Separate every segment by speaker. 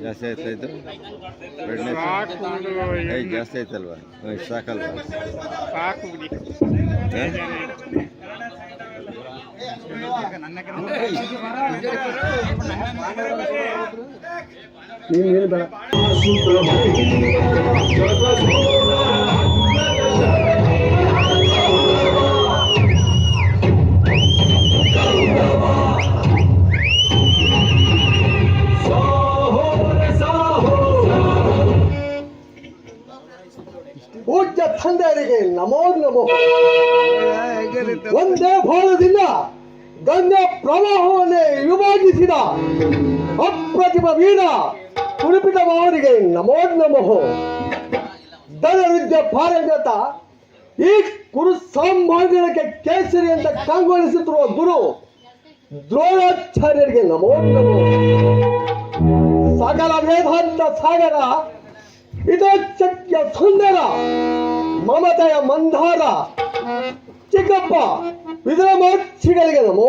Speaker 1: ಜಾಸ್ತಿ ಆಯ್ತಾಯ್ತು ಜಾಸ್ತಿ ಆಯ್ತಲ್ವಾ ಸಾಕಲ್ವಾ
Speaker 2: ಸಾಕು
Speaker 3: ನೀನು ಬೇಡ ಪೂಜ್ಯ ತಂದೆಯರಿಗೆ ನಮೋ ನಮೋ. ಒಂದೇ ಭಾರದಿಂದ ಗಂಗಾ ಪ್ರವಾಹವನ್ನೇ ವಿಭಾಗಿಸಿದ ಅಪ್ರತಿಮ ವೀರ ಕುರುಪಿತ ಅವರಿಗೆ ನಮೋ ನಮಃ. ಧನವಿದ್ಯೆ ಪಾರಂಗತ ಈ ಕುರು ಸಾಮ್ರಾಜ್ಯಕ್ಕೆ ಕೇಸರಿ ಅಂತ ಕಂಗೊಳಿಸುತ್ತಿರುವ ಗುರು ದ್ರೋಣಾಚಾರ್ಯರಿಗೆ ನಮೋ ನಮೋ. ಸಕಲ ವೇದಾಂತ ಸಾಗರ ಇದೋಚ್ಚಕ್ಯ ಸುಂದರ ಮಮತೆಯ ಮಂದಾರ ಚಿಕ್ಕಪ್ಪ ವಿದ್ರಮಾಕ್ಷಿಗಳಿಗೆ ನಮೋ.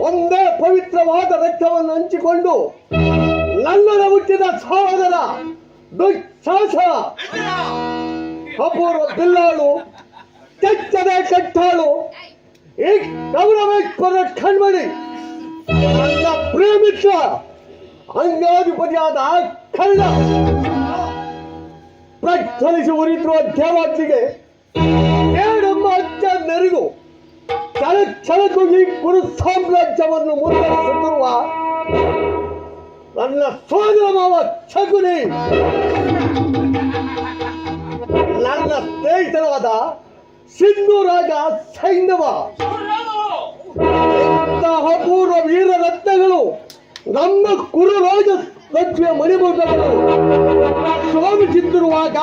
Speaker 3: ಒಂದೇ ಪವಿತ್ರವಾದ ರಕ್ತವನ್ನು ಹಂಚಿಕೊಂಡು ನನ್ನನ್ನು ಹುಟ್ಟಿದ ಸಹೋದರ ದುಶ್ಶಾಸನ ಅಪೂರ್ವ ಬಿಲ್ಲಾಳು ಕೆಚ್ಚದೆ ಕಟ್ಟಾಳು ಈ ಕೌರವೇಶ್ವರ ಕಣ್ಮಣಿ ನನ್ನ ಪ್ರೇಮಿತ ಅಂಗಾಧಿಪತಿಯಾದ ಕಳ್ಳ ಪ್ರಜ್ವಲಿಸಿ ಉರಿತಿರುವ ದೇವಾಜ್ಞೆಗೆ ಏಳಮ್ಮ ಅಜ್ಜನರಿಗೂ ಕ್ಷಣಕ್ಕೂ ಈ ಕುರು ಸಾಮ್ರಾಜ್ಯವನ್ನು ಮುನ್ನಡೆಸುತ್ತಿರುವ ನನ್ನ ಸೋದರ ಮಾವ ಶಕುನಿ, ನನ್ನ ಸ್ನೇಹಿತರಾದ ಸಿಂಧು ರಾಜ ಸೈಂಧವ, ಅಪೂರ್ವ ವೀರ ರತ್ನಗಳು ನಮ್ಮ ಕುರು ರಾಜ ಲಕ್ಷ್ಮಿಯ ಮಣಿಮಂಡಲಗಳು ಶೋಭಿಸುತ್ತಿರುವಾಗ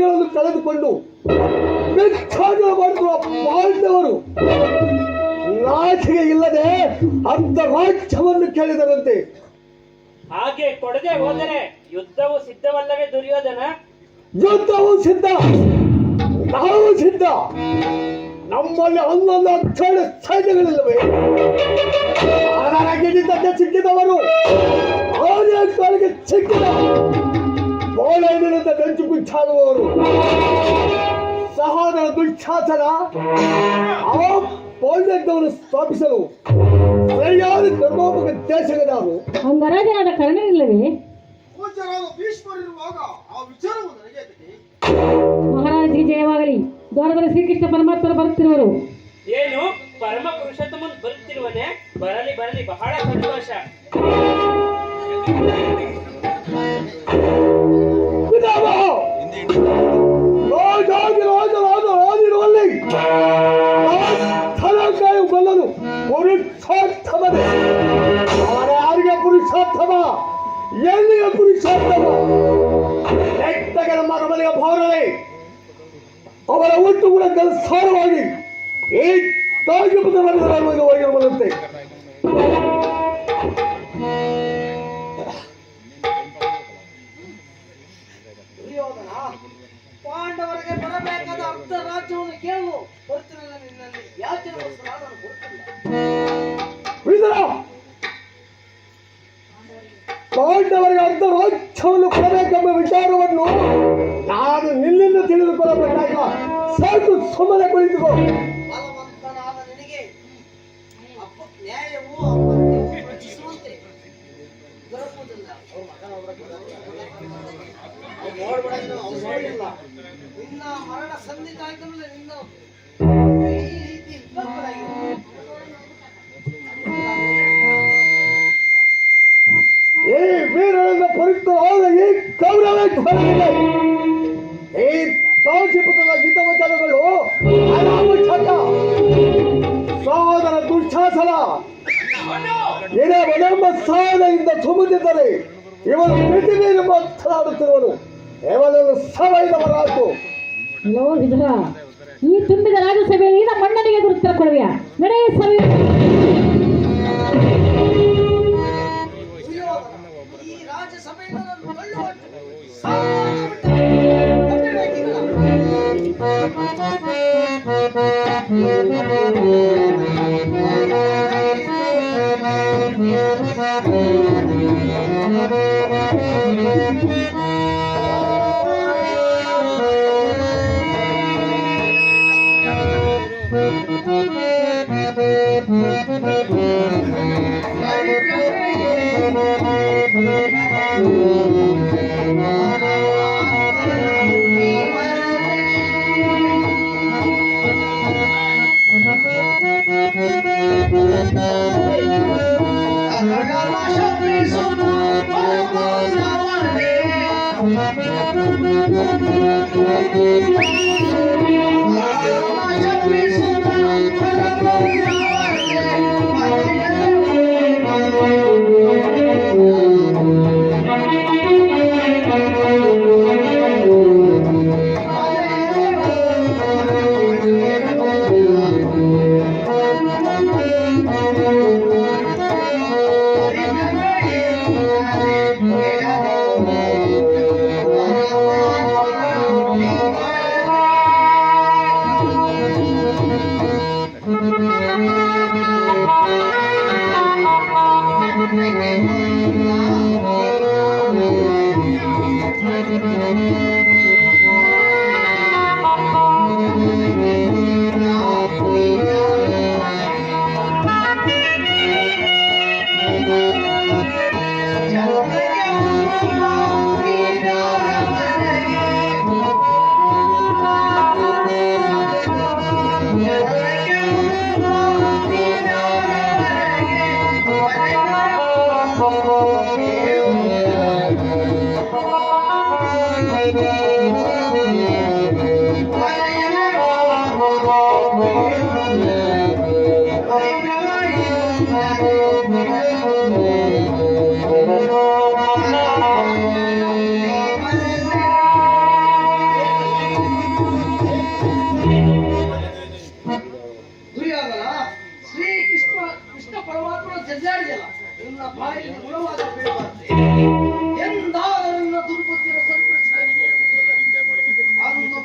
Speaker 3: ತಾಯಿಗಳನ್ನು ಕಳೆದುಕೊಂಡು ಭಿಕ್ಷಾಟನೆ ಮಾಡುವ ಪಾಂಡವರು ನಾಚಿಕೆ ಇಲ್ಲದೆ ಅರ್ಧ ರಾಜ್ಯವನ್ನು ಕೇಳಿದರಂತೆ.
Speaker 2: ಹಾಗೆ ಕೊಡದೆ ಹೋದರೆ ಯುದ್ಧವು ಸಿದ್ಧವಲ್ಲವೇ ದುರ್ಯೋಧನ?
Speaker 3: ಯುದ್ಧವು ಸಿದ್ಧ, ನಾವು ಸಿದ್ಧ. ನಮ್ಮಲ್ಲಿ 11 ಅಕ್ಷರ ಸೈನ್ಯಗಳಿಲ್ಲವೇ? ಗಿಡಿತಕ್ಕೆ ಸಿಕ್ಕಿದವರು ಆನೆ ಕಾಲಿಗೆ ಸಿಕ್ಕಿದ ಬೋಳೆಯಿಂದ ಬೆಂಚು ಬಿಚ್ಚಾಡುವವರು ಸಹೋದರ ದುಶ್ಯಾಸನ ಆ ಪೌಂಡವನ್ನು ಸ್ಥಾಪಿಸಲು ಸರಿಯಾದ ಕರ್ಮೋಪಕ ದೇಶಗದಾರು
Speaker 4: ಅಂಗರಾಜನಾದ ಕರ್ಣನಿಲ್ಲವೇ?
Speaker 5: ಪೂಜ್ಯರಾದ ಭೀಷ್ಮರಿರುವಾಗ ಆ ವಿಚಾರವು ನನಗೆ ತಿಳಿಯಿತು.
Speaker 4: ಮಹಾರಾಜರಿಗೆ ಜಯವಾಗಲಿ. ದ್ವಾರದಲ್ಲಿ ಶ್ರೀಕೃಷ್ಣ ಪರಮಾತ್ಮರು ಬರುತ್ತಿರುವರು.
Speaker 2: ಏನು ಪರಮ ಪುರುಷೋತ್ತಮನ್ ಬರುತ್ತಿರುವನೆ? ಬರಲಿ ಬರಲಿ, ಬಹಳ ಸಂತೋಷ.
Speaker 3: ಬಲ್ಲನು ಪುರುಷೋತ್ತಮನೇ. ಅವನ ಯಾರಿಗೆ ಪುರುಷೋತ್ತಮ, ಎಲ್ಲಿಗೆ ಪುರುಷೋತ್ತಮ? ನೆಟ್ಟಗೆ ನಮ್ಮ ರಮಣಿಯ ಭವನದಲ್ಲಿ ಅವರ ಒಟ್ಟು ಕೂಡ ಸಾರವಾಗಿ ಈ ತಾಜಪುರಕ್ಕೆ ಹೋಗಿರುವಂತೆ
Speaker 5: ದುರ್ಯೋಧನ, ಪಾಂಡವರಿಗೆ ಬರಬೇಕಾದ ಅರ್ಧ ರಾಜ್ಯವನ್ನು ಕೇಳಲು ಬರುತ್ತಿರಲಿಲ್ಲ. ನಿನ್ನಲ್ಲಿ ಯಾಚನೆ ನಾನು ಬರುತ್ತಿಲ್ಲ.
Speaker 3: ಪಾಂಡವರಿಗೆ ಅರ್ಧ ರಾಜ್ಯವನ್ನು ಕೊಡಬೇಕೆಂಬ ವಿಚಾರವನ್ನು ನಾನು ನಿನ್ನಿಂದ ತಿಳಿದುಕೊಳ್ಳಬೇಕಾಗಿಲ್ಲ. ಸಾಕು, ಸುಮ್ಮನೆ ಕುಳಿತುಕೋ.
Speaker 5: ಬಲವಂತನಾದ ನಿನಗೆ ನ್ಯಾಯವು ಅಪತ್ಯವು ರಚಿಸುವಂತೆ ದೊರಕುವುದಿಲ್ಲ. ನೋಡಿಲ್ಲ, ನಿನ್ನ ಮರಣ ಸಂಧಿತ ಆಯ್ತಲ್ಲ, ನಿನ್ನ ಈ ರೀತಿ
Speaker 3: ಈ ವೀರರಿಂದ ಪರಿತವಾದ ಈ ಕೌರವ ಈ ತಾಜಪುರದ ಗೀತವಚನಗಳು ಅನಾಮಛಟ ಸಹೋದರ ದುಶ್ಯಾಸನ ಇದೇ ಮನೆಂಬ ಸಾಧನೆಯಿಂದ ಸುಮುತ್ತಿದ್ದರೆ ಇವನು ಮಿತಿ ಮೀರಿ ಮಾತನಾಡುತ್ತಿರುವನು. ಇವನನ್ನು ಸವೈದವರಾತು.
Speaker 4: ಲೋ ವಿಧುರ, ಈ ತುಂಬಿದ ರಾಜಸಭೆಯಲ್ಲಿ ನಮ್ಮ ಮಣ್ಣನಿಗೆ ಉತ್ತರ ಕೊಡುವೆಯಾ? ನಡೆ ಸಭೆ.
Speaker 5: ಈ ರಾಜ್ಯಸಭೆಯನ್ನು ಕೊಳ್ಳುವಟ್ಟು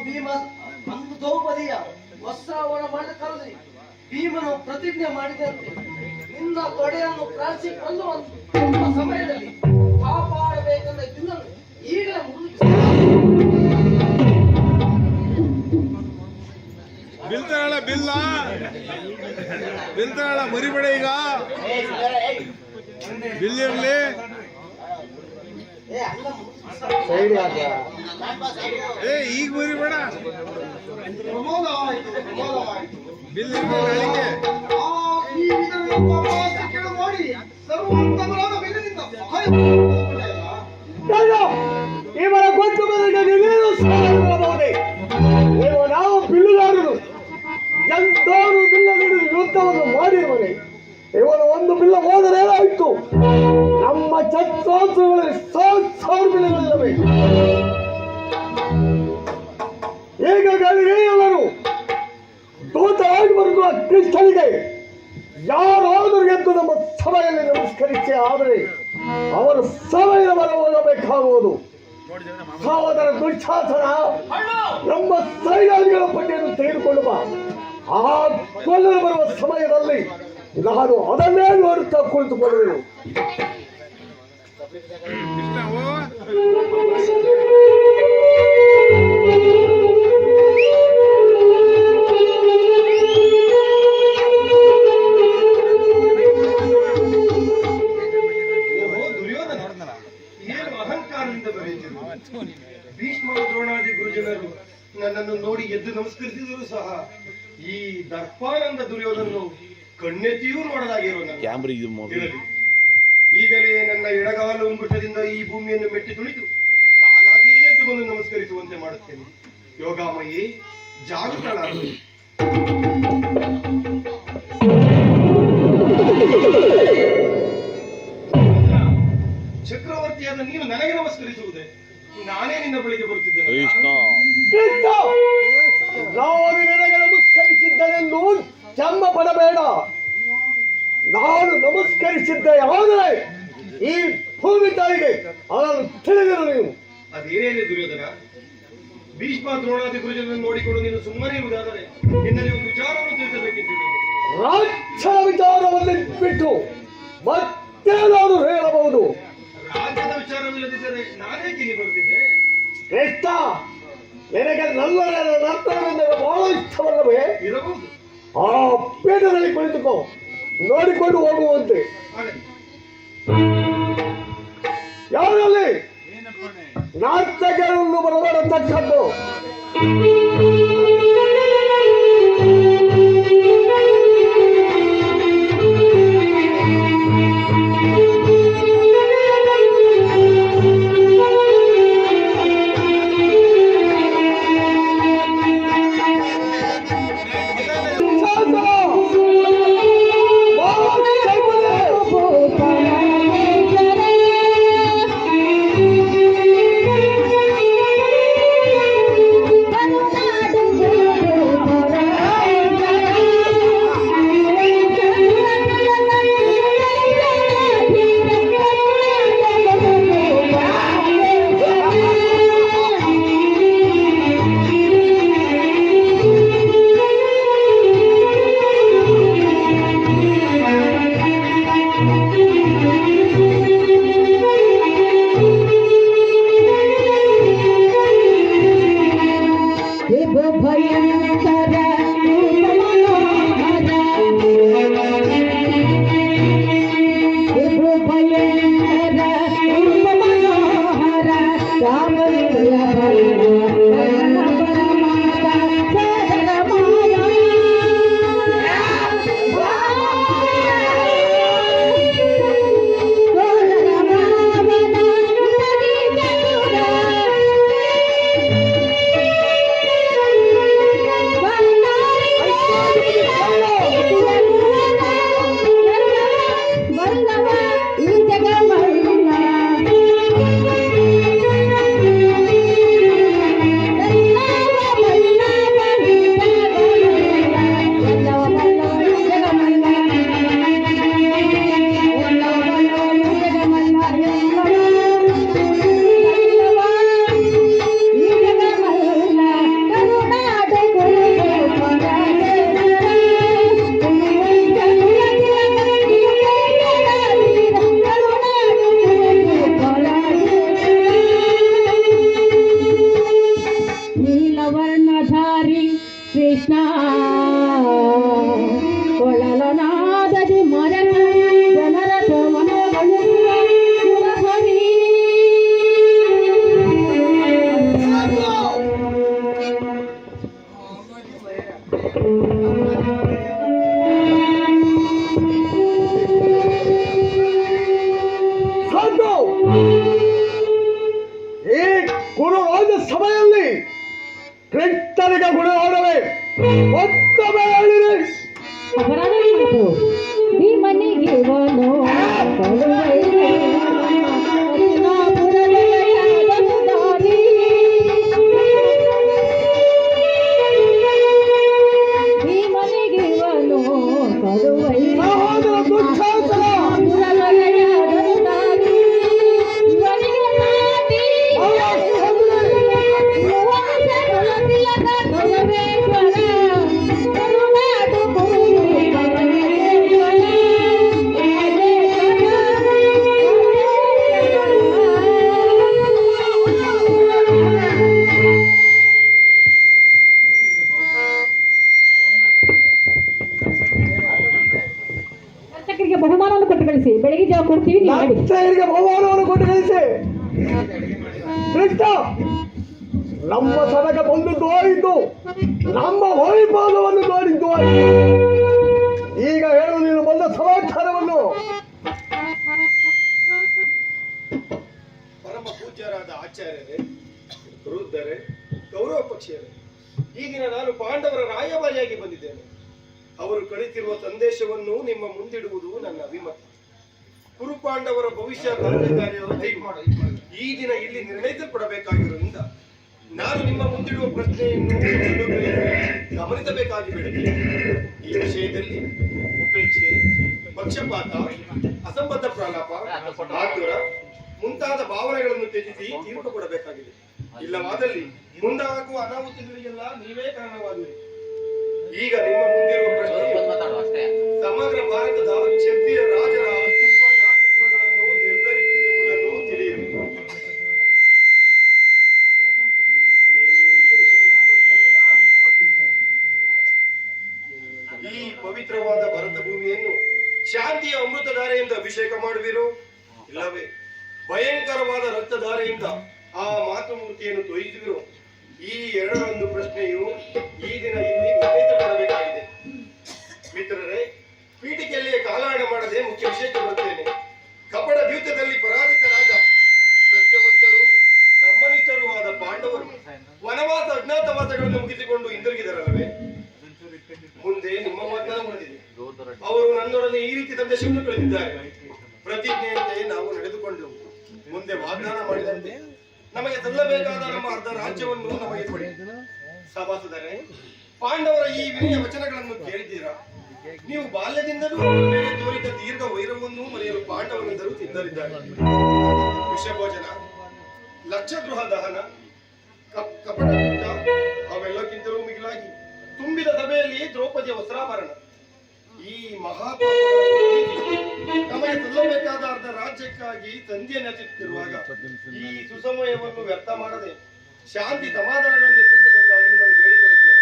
Speaker 5: ಭೀಮ ಅಂದು ದ್ರೌಪದಿಯ ವಸ್ತ್ರಾವರಣ ಮಾಡಿದ ಕಾಲದಲ್ಲಿ ಭೀಮನು ಪ್ರತಿಜ್ಞೆ ಮಾಡಿದಂತೆ ನಿನ್ನ ತೊಡೆಯನ್ನು ಪ್ರಾರ್ಥಿಸಿಕೊಂಡು ಒಂದು ಸಮಯದಲ್ಲಿ ಕಾಪಾಡಬೇಕೆಂದ ಇದನ್ನು ಈಗಲೇ ಮುಗಿಸಿ
Speaker 6: ಬಿಲ್ತಾಳ ಬಿಲ್ಲ ಬಿಲ್ತಾಳ ಮರಿಬೇಡ ಈಗ ಬಿಲ್ ಇರ್ಲಿ. ಈಗ ಮರಿಬೇಡ
Speaker 5: ಪ್ರಮೋದವಾಯಿತು.
Speaker 6: ಬಿಲ್ ಇರ್ಲಿ
Speaker 5: ಈ ವಿಧವೆಯೊಬ್ಬ ಅಪಹಾಸ್ಯ ಕೇಳು ನೋಡಿ ಸರ್ವೋತ್ತಮರಾದ ಬಿಲ್ಲಿನಿಂದ ಸಹಾಯ
Speaker 3: ಇವರ ಗೊತ್ತು ಬದಲಿಗೆ ನೀವೇನು ಮಾಡಬಹುದೇ? ನಾವು ಬಿಲ್ಲುಗಾರರು ಎಂತಾರು ಬಿಲ್ಲ ನೀಡಿದ ಯುದ್ಧವನ್ನು ಮಾಡಿರುವನೆ. ಇವನು ಒಂದು ಬಿಲ್ಲ ಹೋದರೆ ಏನಾಯ್ತು? ನಮ್ಮ ಛತ್ರಾಸ್ತ್ರಗಳಲ್ಲಿ 1000 ಬಿಲ್ಲುಗಳಿಲ್ಲವೇ? ಈಗ ಎಲ್ಲರೂ ದೂತರಾಗಿ ಬರುವ ಕೃಷ್ಣನಿಗೆ ಯಾರಾದರೂ ಎದ್ದು ನಮ್ಮ ಸಭೆಯಲ್ಲಿ ನಮಸ್ಕರಿಸಿ ಆದರೆ ಅವರ ಸಭೆಯ ಹೊರ ಹೋಗಬೇಕಾಗುವುದು. ಸಹೋದರ ದುಶ್ಯಾಸನ, ನಮ್ಮ ಸೈನ್ಯಾಧಿಗಳ ಪಟ್ಟಿಯನ್ನು ತೆಗೆದುಕೊಂಡು ಬಾ. ಆ ಕೊಲ್ಲಲು ಬರುವ ಸಮಯದಲ್ಲಿ ನಾನು ಅದನ್ನೇ ನೋಡುತ್ತಾ ಕುಳಿತುಕೊಳ್ಳುವೆನು.
Speaker 6: ಕೃಷ್ಣ ಓ
Speaker 7: ಭೀಷ್ಮ ದ್ರೋಣಾದಿ ಗುರುಜನರು ನನ್ನನ್ನು ನೋಡಿ ಎದ್ದು ನಮಸ್ಕರಿಸಿದರೂ ಸಹ ಈ ದರ್ಪಾನಂದ ದುರ್ಯೋಧನನು ಕಣ್ಣೆತ್ತಿಯೂ ನೋಡದಾಗಿರೋ ಇರಲಿ. ಈಗಲೇ ನನ್ನ ಎಡಗಾಲು ಉಂಗುಟದಿಂದ ಈ ಭೂಮಿಯನ್ನು ಮೆಟ್ಟಿ ತುಳಿದು ತಾನಾಗಿಯೇ ಎದ್ದು ಬಂದು ನಮಸ್ಕರಿಸುವಂತೆ ಮಾಡುತ್ತೇನೆ. ಯೋಗಾಮಯಿ ಜಾಗೃತಳಾಗು. ಚಕ್ರವರ್ತಿಯಾದ ನೀನು ನನಗೆ ನಮಸ್ಕರಿಸುವುದೇ? ನಾನೇ ನಿನ್ನ ಬಳಿಗೆ ಬರುತ್ತಿದ್ದೇನೆ.
Speaker 3: ನಾನು ನಿನಗೆ ನಮಸ್ಕರಿಸಿದ್ದನೆಂದು ಜನ್ಮ ಪಡಬೇಡ. ನಾನು ನಮಸ್ಕರಿಸಿದ್ದೆ ಆದರೆ ಈ ಭೂಮಿ ತಾಯಿಗೆ ಅದನ್ನು ತಿಳಿದಿರು ನೀನು.
Speaker 7: ಅದೇನೇನೆ ದುರ್ಯೋಧನ? ಭೀಷ್ಮ ದ್ರೋಣಾದಿ ಗುರುಜನನ್ನು ನೋಡಿಕೊಂಡು ನೀನು ಸುಮ್ಮನೆ ಇರುವುದಾದರೆ ನಿನ್ನಲ್ಲಿ ಒಂದು ವಿಚಾರವನ್ನು ತಿಳಿಸಬೇಕೆಂದಿದ್ದೇನೆ.
Speaker 3: ರಾಜ್ಯದ ವಿಚಾರವನ್ನು ಬಿಟ್ಟು ಮತ್ತೇನಾದರೂ ಹೇಳಬಹುದು?
Speaker 7: ರಾಜ್ಯದ ವಿಚಾರವಿಲ್ಲದಿದ್ದರೆ ನಾನೇಕೆ ಇಲ್ಲಿ ಬರುತ್ತಿದ್ದೆ?
Speaker 3: ಕೃಷ್ಣ, ನಿನಗೆ ನಲ್ಲರ ನರ್ತನವೆಂದರೆ ಬಹಳ ಇಷ್ಟವಲ್ಲವೇ?
Speaker 7: ಇರಬಹುದು.
Speaker 3: ಆ ಪೀಠದಲ್ಲಿ ಕುಳಿತುಕೋ, ನೋಡಿಕೊಂಡು ಹೋಗುವಂತೆ. ಯಾರಲ್ಲಿ ನಾಟಕಗಳನ್ನು ಬರಬರತಕ್ಕದ್ದು
Speaker 4: ಕರುಣಾ ನೀಲವರ್ಣಧಾರಿ ಕೃಷ್ಣ ಕೊಳಲನಾದದಿ ಮರಣ ಜನರ ಮನಗೊಳಿಸುವ ಸುರಹರಿ.
Speaker 3: ಸಾಕು. ಈ ಗುರುವಾದ ಸಭೆಯಲ್ಲಿ ಕೃಷ್ಣನಿಗೆ ಗುಣವಾಡವೇ ಮತ್ತೊಮ್ಮೆ ಹೇಳಿರಿ.
Speaker 4: ಅಪರಾಧವೇನಿತ್ತು? ಈ ಮನೆಗೆ ಇವನು ಕಳುವೈರಿ. ಕರುಣಾಪುರದೊಡೆಯದನು ದಾರಿ. ಈ ಮನೆಗೆ ಇವನು ಕಳುವೈರಿ.
Speaker 3: ಸಹೋದರ ದುಶ್ಯಾಸನ,
Speaker 4: ಪುರದೊಡೆಯದನು ದಾರಿ. ಇವನಿಗೆ ನಾಟಿ ಕುಲತಿಲಕ ಕೌರವೇಶ್ವರ ಕರುನಾಡು ಭೂಮಿ ಕೌರವೇಶ್ವರ. ನರ್ತಕರಿಗೆ ಬಹುಮಾನವನ್ನು ಕೊಟ್ಟು ಕಳಿಸಿ. ಬೆಳಗ್ಗೆ ಜಾವ ಕೊಡ್ತೀವಿ, ನೀವು ಮಾಡಿ.
Speaker 3: ನರ್ತಕರಿಗೆ ಬಹುಮಾನವನ್ನು ಕೊಟ್ಟು ಕಳಿಸಿ. ಕೃಷ್ಣ ನಮ್ಮ ಸಭೆಗೆ ಬಂದದ್ದು ಆಯಿತು, ನಮ್ಮ ವೈಭವವನ್ನು ನೋಡಿದ್ದು ಆಯಿತು. ಈಗ ಹೇಳು ನೀನು ಬಂದ ಸಮಾಚಾರವನ್ನು.
Speaker 7: ಪರಮ ಪೂಜ್ಯರಾದ ಆಚಾರ್ಯರೇ, ವೃದ್ಧರೇ, ಗೌರವ ಪಕ್ಷಿಯರೇ, ಈಗಿನ ನಾನು ಪಾಂಡವರ ರಾಯಭಾರಿಯಾಗಿ ಬಂದಿದ್ದೇನೆ. ಅವರು ಕಳಿತಿರುವ ಸಂದೇಶವನ್ನು ನಿಮ್ಮ ಮುಂದಿಡುವುದು ನನ್ನ ಅಭಿಮತ. ಕುರು ಪಾಂಡವರ ಭವಿಷ್ಯ ರಾಜಕಾರ್ಯವನ್ನು ಈ ದಿನ ಇಲ್ಲಿ ನಿರ್ಣಯಿಸಲ್ಪಡಬೇಕಾಗಿರುವುದರಿಂದ ನಾನು ನಿಮ್ಮ ಮುಂದಿಡುವ ಪ್ರಶ್ನೆಯನ್ನು ಗಮನಿಸಬೇಕಾಗಿ ಬಿಡುತ್ತೇನೆ. ಈ ವಿಷಯದಲ್ಲಿ ಉಪೇಕ್ಷೆ, ಪಕ್ಷಪಾತ, ಅಸಂಬದ್ಧ ಪ್ರಲಾಪ, ಆತುರ ಮುಂತಾದ ಭಾವನೆಗಳನ್ನು ತ್ಯಜಿಸಿ ತೀರ್ಪು ಕೊಡಬೇಕಾಗಿದೆ. ಇಲ್ಲವಾದಲ್ಲಿ ಮುಂದಾಗುವ ಅನಾಹುತಗಳಿಗೆಲ್ಲ ನೀವೇ ಕಾರಣವಾಗುವಿರಿ. ಈಗ ನಿಮ್ಮ ಮುಂದಿರುವ ಪ್ರಶ್ನೆ ಸಮಗ್ರ ಭಾರತದ ಕ್ಷತ್ರಿಯ ರಾಜರ ಅಸ್ತಿತ್ವ ನಾಸ್ತಿತ್ವಗಳನ್ನು ನಿರ್ಧರಿಸುವುದೆಂಬುದನ್ನು ತಿಳಿಯಿರಿ. ಈ ಪವಿತ್ರವಾದ ಭರತ ಭೂಮಿಯನ್ನು ಶಾಂತಿಯ ಅಮೃತಧಾರೆಯಿಂದ ಅಭಿಷೇಕ ಮಾಡುವಿರೋ, ಇಲ್ಲವೇ ಭಯಂಕರವಾದ ರಕ್ತಧಾರೆಯಿಂದ ಆ ಮಾತೃಮೂರ್ತಿಯನ್ನು ತೋರಿಸುವಿರೋ? ಈ ಎರಡರೊಂದು ಪ್ರಶ್ನೆಯು ಈ ದಿನ ಇಲ್ಲಿ ನಿರ್ಣಯಿಸಲ್ಪಡಬೇಕಾಗಿದೆ. ಮಿತ್ರರೇ, ಪೀಠಿಕೆಯಲ್ಲಿಯೇ ಕಾಲಹರಣ ಮಾಡದೆ ಮುಖ್ಯ ವಿಷಯಕ್ಕೆ ಬರುತ್ತೇನೆ. ಕಪಟ ದ್ಯೂತದಲ್ಲಿ ಪರಾಜಿತರಾದ ಸತ್ಯವಂತರು, ಧರ್ಮನಿಷ್ಠರೂ ಆದ ಪಾಂಡವರು ವನವಾಸ ಅಜ್ಞಾತವಾಸಗಳನ್ನು ಮುಗಿಸಿಕೊಂಡು ಹಿಂದಿರುಗಿದರಲ್ಲವೇ? ಮುಂದೆ ನಿಮ್ಮ ವಾಗ್ದಾನ ಉಳಿದಿದೆ. ಅವರು ನನ್ನೊಡನೆ ಈ ರೀತಿ ಸಂದೇಶವನ್ನು ಕಳಿಸಿದ್ದಾರೆ. ಪ್ರತಿಜ್ಞೆಯಂತೆ ನಾವು ನಡೆದುಕೊಂಡೆವು. ಮುಂದೆ ವಾಗ್ದಾನ ಮಾಡಿದಂತೆ ನಮಗೆ ಸಲ್ಲಬೇಕಾದ ನಮ್ಮ ಅರ್ಧ ರಾಜ್ಯವನ್ನು ನಮಗೆ ಕೊಡಿ. ಸಭಾಸದರೇ, ಪಾಂಡವರ ಈ ವಿನಯ ವಚನಗಳನ್ನು ಕೇಳಿದ್ದೀರಾ? ನೀವು ಬಾಲ್ಯದಿಂದಲೂ ಅವರ ಮೇಲೆ ತೋರಿದ ದೀರ್ಘ ವೈರವನ್ನು ಮರೆಯಲು ಪಾಂಡವರೆಂದರೂ ಸಿದ್ಧರಿದ್ದಾರೆ. ವಿಷಭೋಜನ, ಲಕ್ಷಗೃಹ ದಹನ, ಕಪಟ ಯುದ್ಧ, ಅವೆಲ್ಲಕ್ಕಿಂತಲೂ ಮಿಗಿಲಾಗಿ ತುಂಬಿದ ಸಭೆಯಲ್ಲಿ ದ್ರೌಪದಿಯ ವಸ್ತ್ರಾಭರಣ, ಈ ನಮಗೆ ಸಲ್ಲಬೇಕಾದ ಅರ್ಧ ರಾಜ್ಯಕ್ಕಾಗಿ ಸಂಧಿಯ ನೆಚ್ಚಿರುವಾಗ ಈ ಸುಸಮಯವನ್ನು ವ್ಯರ್ಥ ಮಾಡದೆ ಶಾಂತಿ ಸಮಾಧಾನಗಳನ್ನು ಎತ್ತಿಸಬೇಕಾಗಿ ನಿಮ್ಮಲ್ಲಿ ಬೇಡಿಕೊಳ್ಳುತ್ತೇನೆ.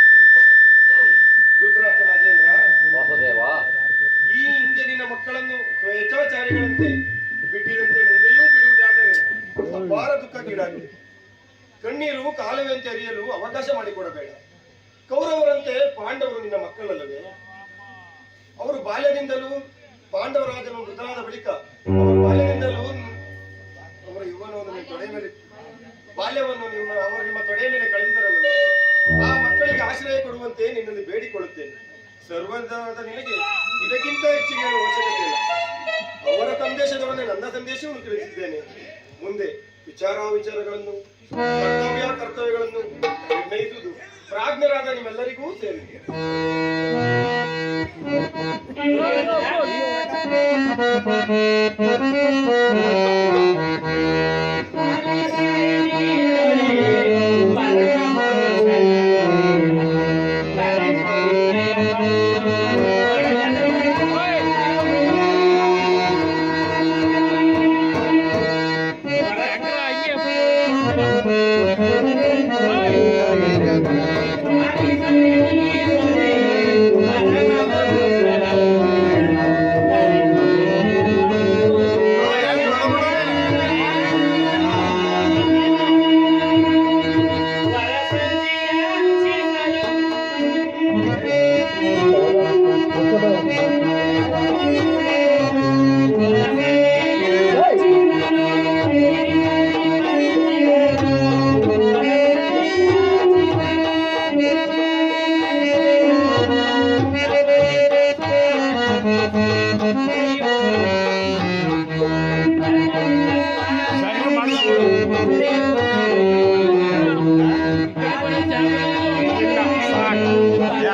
Speaker 7: ಧೃತರಾಷ್ಟ್ರ ರಾಜೇಂದ್ರ, ಈ ಹಿಂದೆ ನಿನ್ನ ಮಕ್ಕಳನ್ನು ಸ್ವೇಚ್ಛಾಚಾರಿಗಳಂತೆ ಬಿಟ್ಟಿದಂತೆ ಮುಂದೆಯೂ ಬಿಡುವುದಾದರೆ ಅಪಾರ ದುಃಖಕ್ಕೀಡಾಗಿದೆ. ಕಣ್ಣೀರು ಕಾಲುವೆಯಂತೆ ಹರಿಯಲು ಅವಕಾಶ ಮಾಡಿಕೊಡಬೇಡ. ಕೌರವರಂತೆ ಪಾಂಡವರು ನಿನ್ನ ಮಕ್ಕಳಲ್ಲವೇ? ಅವರು ಬಾಲ್ಯದಿಂದಲೂ ಪಾಂಡವರಾಜನು ಮೃತನಾದ ಬಳಿಕ ಬಾಲ್ಯದಿಂದಲೂ ಅವರ ಯುವನವನ್ನು ತೊಡೆ ಮೇಲೆ ಬಾಲ್ಯವನ್ನು ಅವರು ನಿಮ್ಮ ತೊಡೆಯ ಮೇಲೆ ಕಳೆದಿದ್ದರಲ್ಲವೇ? ಆ ಮಕ್ಕಳಿಗೆ ಆಶ್ರಯ ಕೊಡುವಂತೆ ನಿನ್ನಲ್ಲಿ ಬೇಡಿಕೊಳ್ಳುತ್ತೇನೆ. ಸರ್ವದಾದ ನಿನಗೆ ಇದಕ್ಕಿಂತ ಹೆಚ್ಚಿನ ಅವಶ್ಯಕತೆ ಇಲ್ಲ. ಅವರ ಸಂದೇಶದೊಡನೆ ನನ್ನ ಸಂದೇಶವನ್ನು ತಿಳಿಸಿದ್ದೇನೆ. ಮುಂದೆ ವಿಚಾರಗಳನ್ನು ಕರ್ತವ್ಯಗಳನ್ನು ನಿರ್ಣಯಿಸುವುದು ಪ್ರಾಜ್ಞರಾದ ನಿಮ್ಮೆಲ್ಲರಿಗೂ ಸೇರಿದೆ.
Speaker 2: ಹಂಗೆ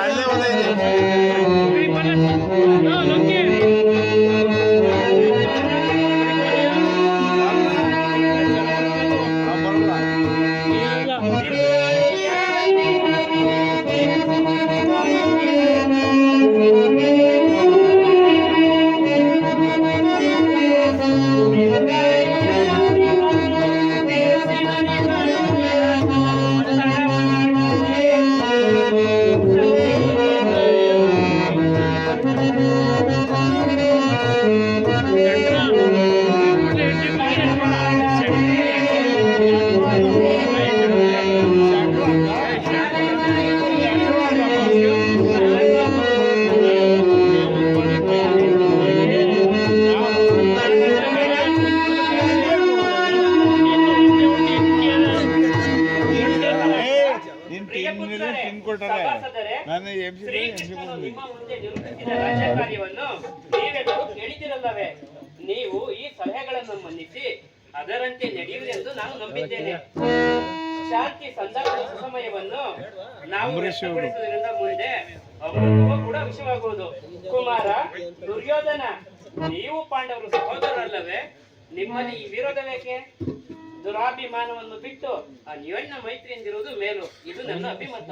Speaker 6: ಅಲ್ಲೇ ಒಂದೈತೆ.
Speaker 2: ಸಭಾಸದರೇ,
Speaker 6: ನಾನು
Speaker 2: ಶ್ರೀಕೃಷ್ಣನು ನಿಮ್ಮ ಮುಂದೆ ನಿರೂಪಿಸಿದ ರಾಜ್ಯ ಕಾರ್ಯವನ್ನು ನೀವೆಲ್ಲರೂ ಕೇಳಿದಿರಲ್ಲವೇ? ನೀವು ಈ ಸಲಹೆಗಳನ್ನು ಮನ್ನಿಸಿ ಅದರಂತೆ ನಡೆಯುವುದೆಂದು ನಾನು ನಂಬಿದ್ದೇನೆ. ಶಾಂತಿ ಸಂದರ್ಭದ ಸುಸಮಯವನ್ನು ನಾವು ವ್ಯಕ್ತಪಡಿಸುವುದರಿಂದ ಮುಂದೆ ಅಮೃತವೂ ಕೂಡ ವಿಷಯವಾಗುವುದು. ಕುಮಾರ, ದುರ್ಯೋಧನ, ನೀವು ಪಾಂಡವರು ಸಹೋದರರಲ್ಲವೇ? ನಿಮ್ಮಲ್ಲಿ ಈ ವಿರೋಧವೇಕೆ? ದುರಾಭಿಮಾನವನ್ನು ಬಿಟ್ಟು ಅನ್ಯೋನ್ಯ ಮೈತ್ರಿಯಿಂದಿರುವುದು ಮೇಲು. ಇದು ನನ್ನ ಅಭಿಮತ.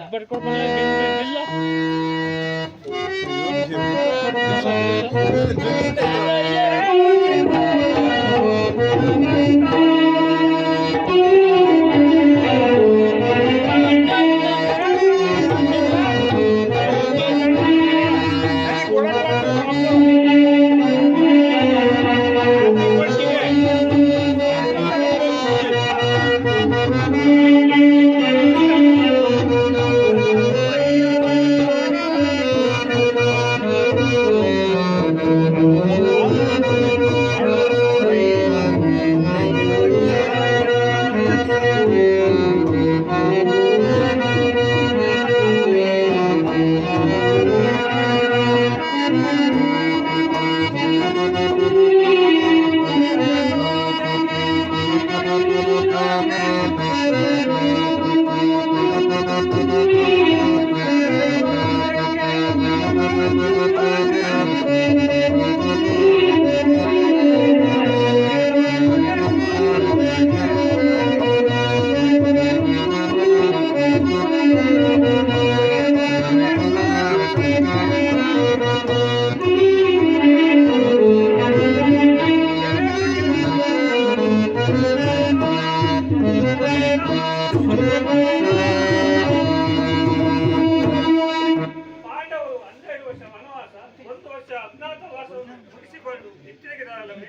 Speaker 8: ಪಾಂಡವರು 12 ವರ್ಷ ವನವಾಸ, 1 ವರ್ಷ ಅಜ್ಞಾತವಾಸವನ್ನು ಮುಗಿಸಿಕೊಂಡು ಹಿಂತಿರುಗಿದರಲ್ಲವೇ?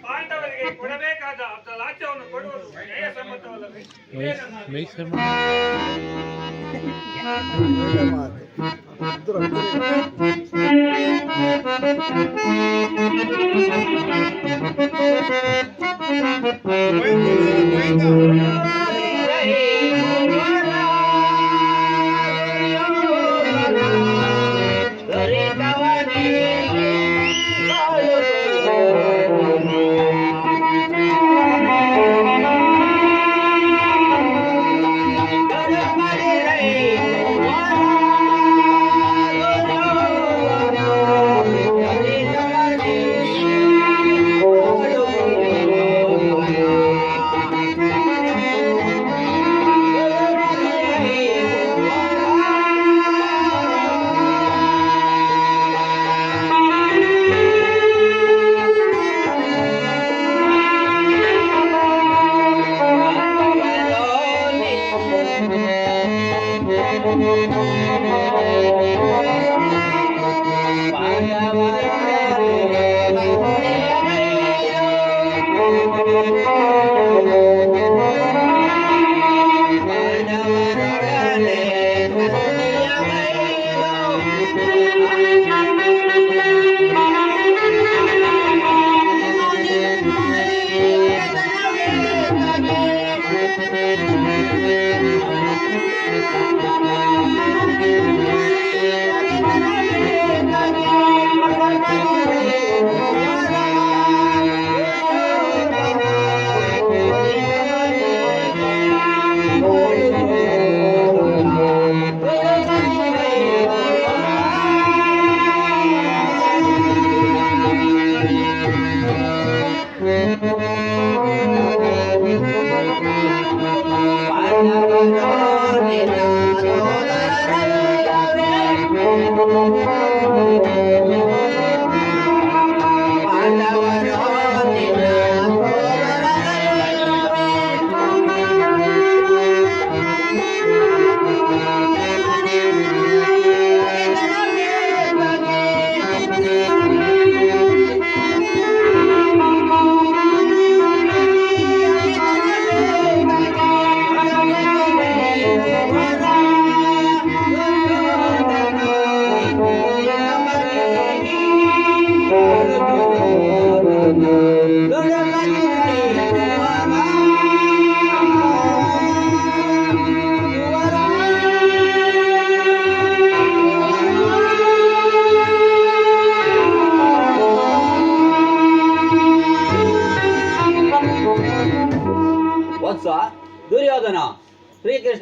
Speaker 8: ಪಾಂಡವರಿಗೆ ಕೊಡಬೇಕಾದ ಅರ್ಧ ರಾಜ್ಯವನ್ನು ಕೊಡುವುದು ನ್ಯಾಯಸಮ್ಮತವಲ್ಲವೇ? ಇದೇ ನನ್ನ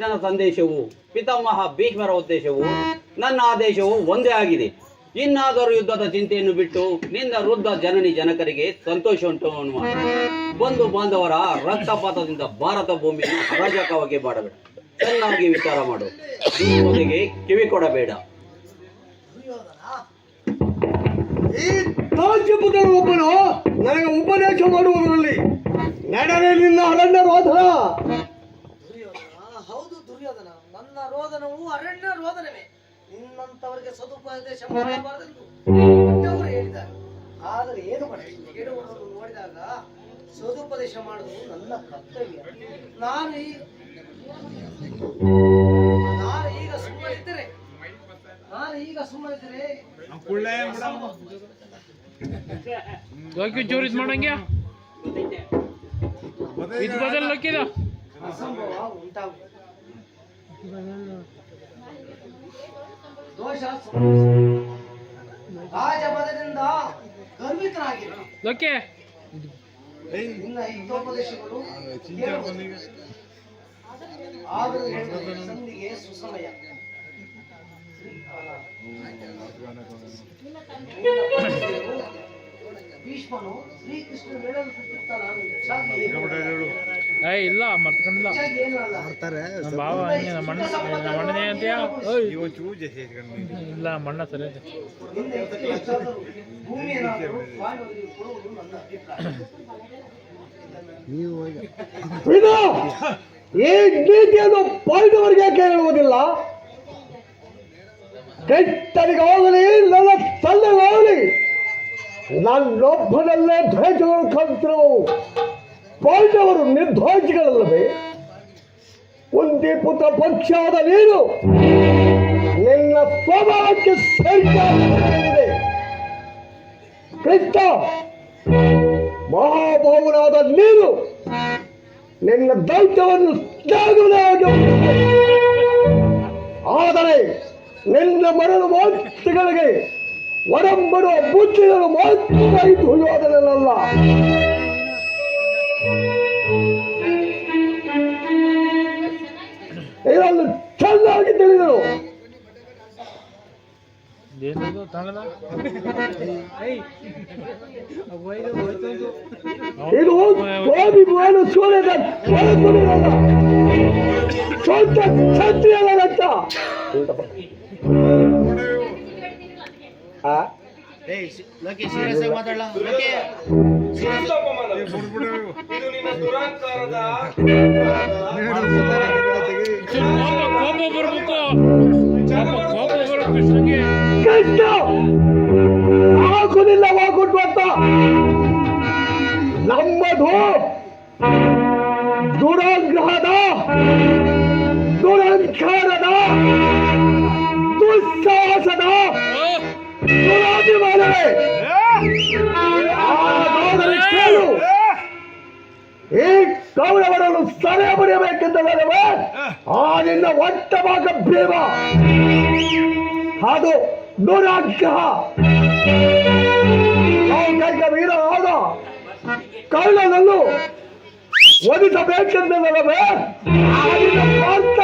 Speaker 9: ಕೃಷ್ಣನ ಸಂದೇಶವು ಪಿತಾಮಹ ಭೀಷ್ಮರ ಉದ್ದೇಶವು ನನ್ನ ಆದೇಶವು ಒಂದೇ ಆಗಿದೆ. ಇನ್ನಾದರೂ ಯುದ್ಧದ ಚಿಂತೆಯನ್ನು ಬಿಟ್ಟು ನಿನ್ನ ವೃದ್ಧ ಜನನಿ ಜನಕರಿಗೆ ಸಂತೋಷ ಉಂಟು ಅನ್ನುವ ಬಂಧು ಬಾಂಧವರ ರಕ್ತಪಾತದಿಂದ ಭಾರತ ಭೂಮಿಯನ್ನು ಅರಾಜಕವಾಗಿ ಮಾಡಬೇಡ. ಚೆನ್ನಾಗಿ ವಿಚಾರ ಮಾಡು. ದುರ್ಯೋಧನಿಗೆ ಕಿವಿ ಕೊಡಬೇಡ.
Speaker 3: ಈ ತಾಜ್ಯಪುತ್ರನು ಒಬ್ಬನು ನನಗೆ ಉಪದೇಶ ಮಾಡುವುದರಲ್ಲಿ ನಡೆದೇ ನಿನ್ನ ಅರಣ್ಯ ರೋಧನ.
Speaker 5: ದುರ್ಯೋಧನ, ಹೌದು ದುರ್ಯೋಧನ, ನನ್ನ ರೋದನವು ಅರಣ್ಯ ರೋದನವೇ. ನಿನ್ನಂತವರಿಗೆ ಸದುಪದೇಶ ಮಾಡಬಾರದೆಂದು ದೊಡ್ಡವರು ಹೇಳಿದ್ದಾರೆ. ಆದರೆ ಏನು ಮಾಡಿ ಕೇಳುವುದನ್ನು ನೋಡಿದಾಗ ಸದುಪದೇಶ ಮಾಡುವುದು ನನ್ನ ಕರ್ತವ್ಯ. ನಾನು ಈಗ ಸುಮ್ಮನಿದ್ದರೆ
Speaker 8: ಜೋರಿಸ್ ಮಾಡಂಗ್ಯಾ ಇದು ಬದಲಕ್ಕಿದ
Speaker 5: ಅಸಂಭವ ಉಂಟಾಗುವುದು. ದೋಷ ರಾಜಪದದಿಂದ ಗರ್ವಿತರಾಗಿರು.
Speaker 8: ಲೋಕೆ
Speaker 5: ನಿನ್ನ ಹಿತೋಪದೇಶಗಳು ಆದರೂ ಸಂಧಿಗೆ ಸುಸಮಯ. ಭೀಷ್ಮನು ಶ್ರೀಕೃಷ್ಣ ಹೇಳಲು ಬಿಟ್ಟಿರ್ತಾನ.
Speaker 8: ಇಲ್ಲ ಮರ್ತ್ಕೊಂಡಿಲ್ಲ ಬಾವ ಮಣ್ಣನೇ ಅಂತೀಯ ಇಲ್ಲ ಮಣ್ಣ ಸರಿ
Speaker 5: ಭೂಮಿ ಏನಾದರೂ ವಾಯುವಿಗೆ ಕೊಡುವುದು ನನ್ನ ಅಭಿಪ್ರಾಯ.
Speaker 3: ಇದು ಈ ನೀತಿಯನ್ನು ಪಾಂಡವರಿಗೆ ಯಾಕೆ ಹೇಳುವುದಿಲ್ಲ? ಕೆಟ್ಟನಿಗಾಗಲಿ ನನ್ನ ತಂದೆಗಾಗಲಿ ನನ್ನೊಬ್ಬನಲ್ಲೇ ದ್ವೇಷಗಳು ಕಲ್ತಿರುವವು. ಪಾಂಡವರು ನಿರ್ದ್ವೇಷಿಗಳಲ್ಲವೇ? ಕುಂತಿ ಪುತ್ರ ಪಕ್ಷಾದ ನೀನು ನಿನ್ನ ಸ್ವಭಾವಕ್ಕೆ ಸೇರಿದೆ. ಕೃಷ್ಣ ಮಹಾಭಾವನಾದ ನೀನು ನಿನ್ನ ದೈತ್ಯವನ್ನು ತ್ಯಾಗವಾಗಿ. ಆದರೆ ನಿನ್ನ ಮರಳು ಮಾತುಗಳಿಗೆ ಒಡಂಬಡುವ ಬುದ್ಧಿಗಳು ಮಾತ್ರ ದುರ್ಯೋಧನಲ್ಲ. ಇದನ್ನು ಚೆನ್ನಾಗಿ ತಿಳಿದರು. ಇದು ಸ್ವಾಭಿಮಾನ ಸೂರ್ಯದ ಸ್ವಂತ ಕ್ಷತ್ರಿಯರ ರಕ್ತ.
Speaker 7: ಇದು ನಿನ್ನ ದುರಾಂಕಾರದ
Speaker 3: ಕೃಷ್ಣ ಆಗುದಿಲ್ಲ ವಾಗುಟ್ಟು ಅಂತ. ನಮ್ಮದು ದುರಾಗ್ರಹದ ದುರಂಕಾರದ ದುಸ್ಸಾಹಸದ ದುರಾಭಿಮಾನವೇ. ಹಾಗಾದರೆ ಕೇಳು, ಈ ಕೌರವರನ್ನು ಸೆರೆ ಬಡಿಯಬೇಕೆಂದಲ್ಲವೇ ಆ ನಿನ್ನ ಒಟ್ಟ ಭಾಗ ಭೀಮ. ಅದು ದುರಾಗ್ರಹ. ಕೈಕ ವೀರ ಆದ ಕಳ್ಳನನ್ನು ವಧಿಸಬೇಕೆಂದಲ್ಲವೇ ಆ ನಿನ್ನ ಸ್ವಾರ್ಥ.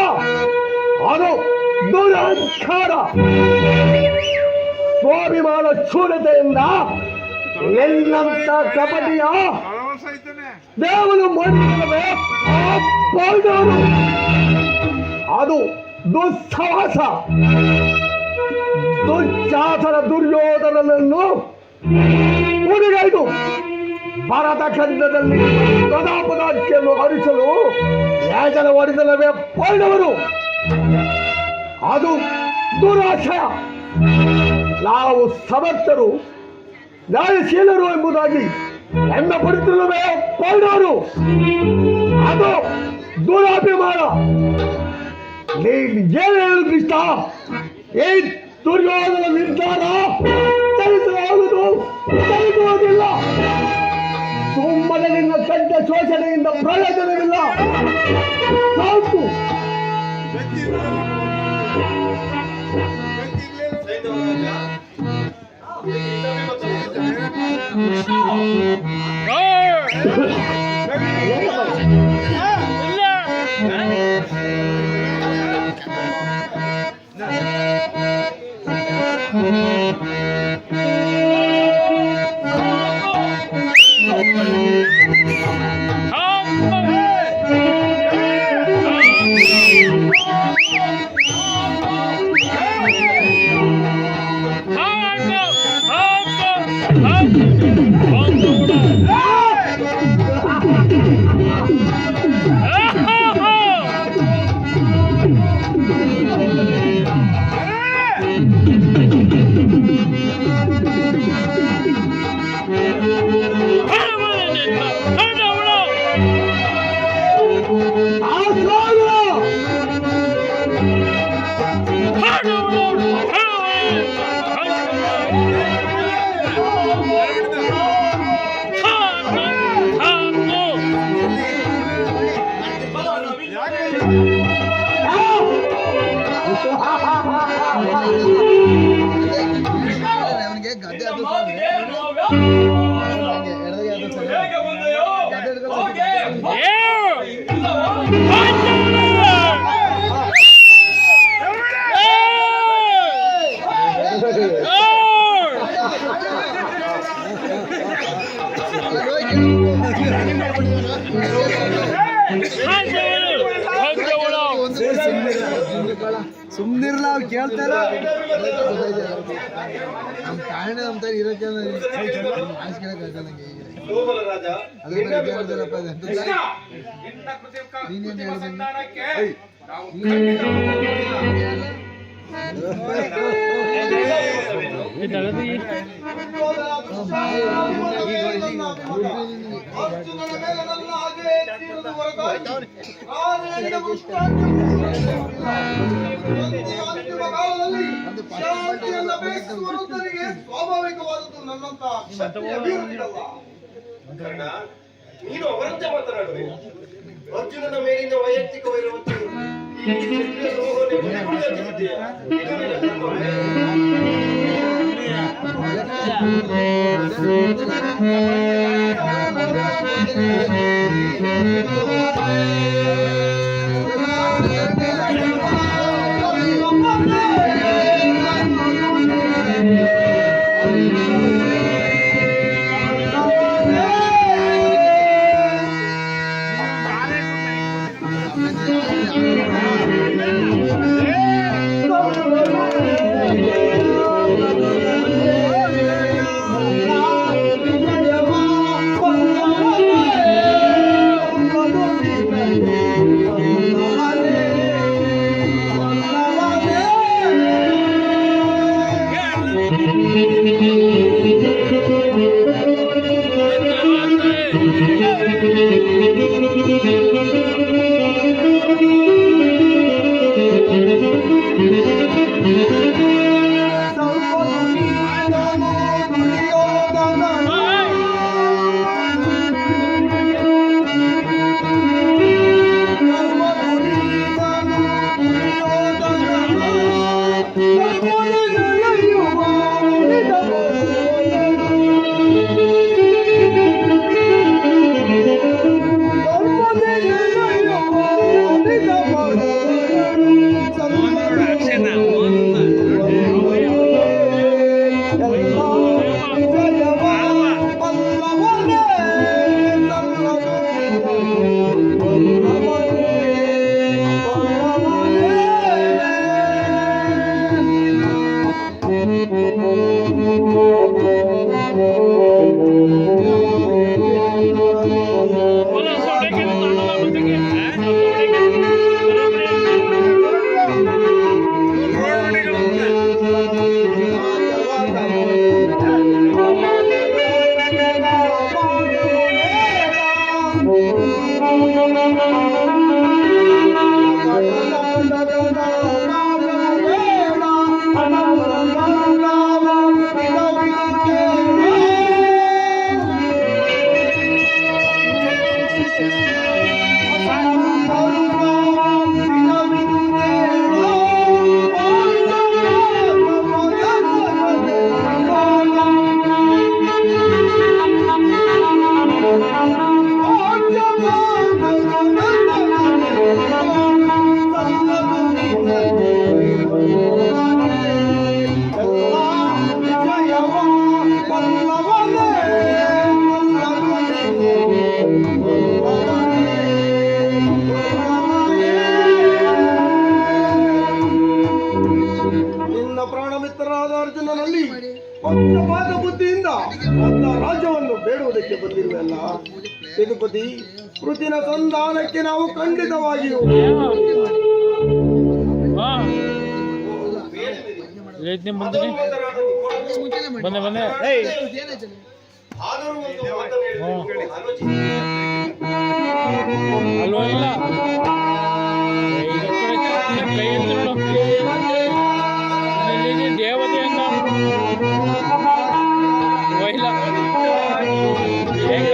Speaker 3: ಅದು ದುರಹಂಕಾರ. ಸ್ವಾಭಿಮಾನ ಶೂನ್ಯತೆಯಿಂದ ನಿನ್ನಂತ ಕಪಟಿಯ ದೇವರು ಮಾಡಿದವೇ ಆ ಪಾಂಡವರು. ಅದು ದುಸ್ಸಾಹಸ. ದುಶ್ಯಾಸನ ದುರ್ಯೋಧನನನ್ನು ಉಡಿಗೈದು ಭಾರತ ಖಂಡದಲ್ಲಿ ಪ್ರತಾಪದಾಖ್ಯನ್ನು ಹರಿಸಲು ಯಾಜನ ಮಾಡಿದವೇ ಪಾಂಡವರು. ಅದು ದುರಾಶಯ. ನಾವು ಸಮರ್ಥರು ನ್ಯಾಯಶೀಲರು ಎಂಬುದಾಗಿ ಹೆಮ್ಮೆ ಪಡುತ್ತಿರುವೇ ಪಾಂಡವರು. ಅದು ದುರಾಭಿಮಾನ. ನೀನು ಏನು ಹೇಳು ಕೃಷ್ಣ? ಈ ದುರ್ಯೋಧನ ನಿರ್ಧಾರ ಚಲಿಸುವುದಿಲ್ಲ. ಸುಮ್ಮನೆ ನಿನ್ನ ಕಂಠ ಶೋಷಣೆಯಿಂದ ಪ್ರಯೋಜನವಿಲ್ಲ. ಸಾಕು.
Speaker 8: ಇಲ್ಲ
Speaker 3: ಸುಮ್ನಿರ್ಲ ಅವ್ರು ಕೇಳ್ತಾರ ನಮ್ ಕಾರಣ ಅಂತ ಇರಕ್ಕೆ
Speaker 7: ಸೋಮಲ ರಾಜ
Speaker 3: ನೀನೇನ್ ಹೇಳಿದ್ದೀನಿ
Speaker 5: ಅರ್ಜುನನ ಮೇಲೆ ನನ್ನ ಹಾಗೆ ತೀರದ ಹೊರತಾಗಿ ಆನೆಯಿಂದ ಅಂತಿಮ ಕಾಲದಲ್ಲಿ ಶಾಂತಿಯನ್ನ ಬಯಸುವ ವೃದ್ಧರಿಗೆ ಸ್ವಾಭಾವಿಕವಾದದ್ದು ನನ್ನಂತ ಶಕ್ತಿಯ ಅಭಿವೃದ್ಧಿಯಲ್ಲ.
Speaker 7: ಕರ್ಣ, ನೀನು ಅವರಂತೆ ಮಾತನಾಡುವೆ. ಅರ್ಜುನನ ಮೇಲಿನ ವೈಯಕ್ತಿಕ ವೈರವನ್ನು ಈ ಕ್ಷತ್ರಿಯ ಲೋಹನೆ ಮುಗಿದುಕೊಳ್ಳುತ್ತಿದ್ದೀಯ. ಇದು ನಿನ್ನ ಧರ್ಮವೇ?
Speaker 5: ಪ್ರಾಣ ಮಿತ್ರರಾದ ಅರ್ಜುನನಲ್ಲಿ ಪಕ್ಷಪಾತ ಬುದ್ಧಿಯಿಂದ ಅಂತ ರಾಜ್ಯವನ್ನು ಬೇಡುವುದಕ್ಕೆ ಬಂದಿರುವೆಲ್ಲ. ಯದುಪತಿ, ಕೃತಿನ ಸಂಧಾನಕ್ಕೆ ನಾವು ಖಂಡಿತವಾಗಿಯೂ
Speaker 7: ಆದರೂ ಒಂದು ಮಾತನ್ನು ಹೇಳಿದ್ರೆ ಆಲೋಚಿಸಿ.
Speaker 8: ಅಲ್ವಾ ಇಲ್ಲ ದೇವತೆಯನ್ನ ಇಲ್ಲ ಹೇಗ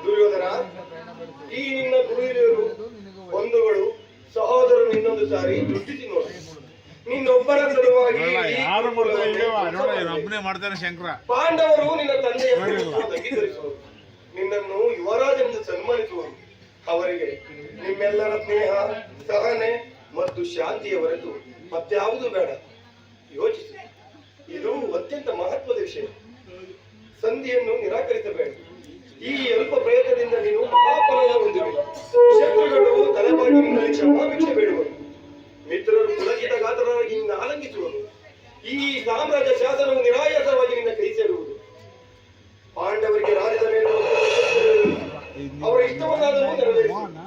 Speaker 7: ದುರ್ಯೋಧನ, ಈ ನಿನ್ನ ಗುರು ಹಿರಿಯರು, ಬಂಧುಗಳು, ಸಹೋದರರು ಇನ್ನೊಂದು ಸಾರಿ ದೃಷ್ಟಿಸಿ ನೋಡಿ. ನಿನ್ನೊಬ್ಬರ ಸಲುವಾಗಿ
Speaker 6: ಒಬ್ಬನೇ ಮಾಡ್ತಾನೆ ಶಂಕರ.
Speaker 7: ಪಾಂಡವರು ನಿನ್ನ ತಂದೆಯನ್ನು ಅಂಗೀಕರಿಸುವರು, ನಿನ್ನನ್ನು ಯುವರಾಜೆಂದು ಸನ್ಮಾನಿಸುವರು. ಅವರಿಗೆ ನಿಮ್ಮೆಲ್ಲರ ಸ್ನೇಹ, ಸಹನೆ ಮತ್ತು ಶಾಂತಿಯ ಹೊರತು ಮತ್ಯಾವುದು ಬೇಡ. ಯೋಚಿಸಿ, ಇದು ಅತ್ಯಂತ ಮಹತ್ವದ ವಿಷಯ. ಸಂಧಿಯನ್ನು ನಿರಾಕರಿಸಬೇಡ. ಈ ಅಲ್ಪ ಪ್ರಯತ್ನದಿಂದ ನೀನು ಮಹಾಫಲವನ್ನು ಹೊಂದಿರುವೆ. ಶತ್ರುಗಳು ತಲೆಬಾಗಿ ನಿನ್ನಲ್ಲಿ ಕ್ಷಮಾಭಿಕ್ಷೆ ಬೇಡುವರು. ಮಿತ್ರರು ಪುಲಕಿತ ಗಾತ್ರರಾಗಿ ನಿನ್ನ ಆಲಂಗಿಸುವರು. ಈ ಸಾಮ್ರಾಜ್ಯ ಶಾಸನವು ನಿರಾಯಾಸವಾಗಿ ನಿನ್ನ ಕೈ ಸೇರುವುದು. ಪಾಂಡವರಿಗೆ ರಾಜ್ಯದ ಮೇಲೆ ಅವರ ಇಷ್ಟವನ್ನಾದರೂ ನೆರವೇರಿಸುವುದು.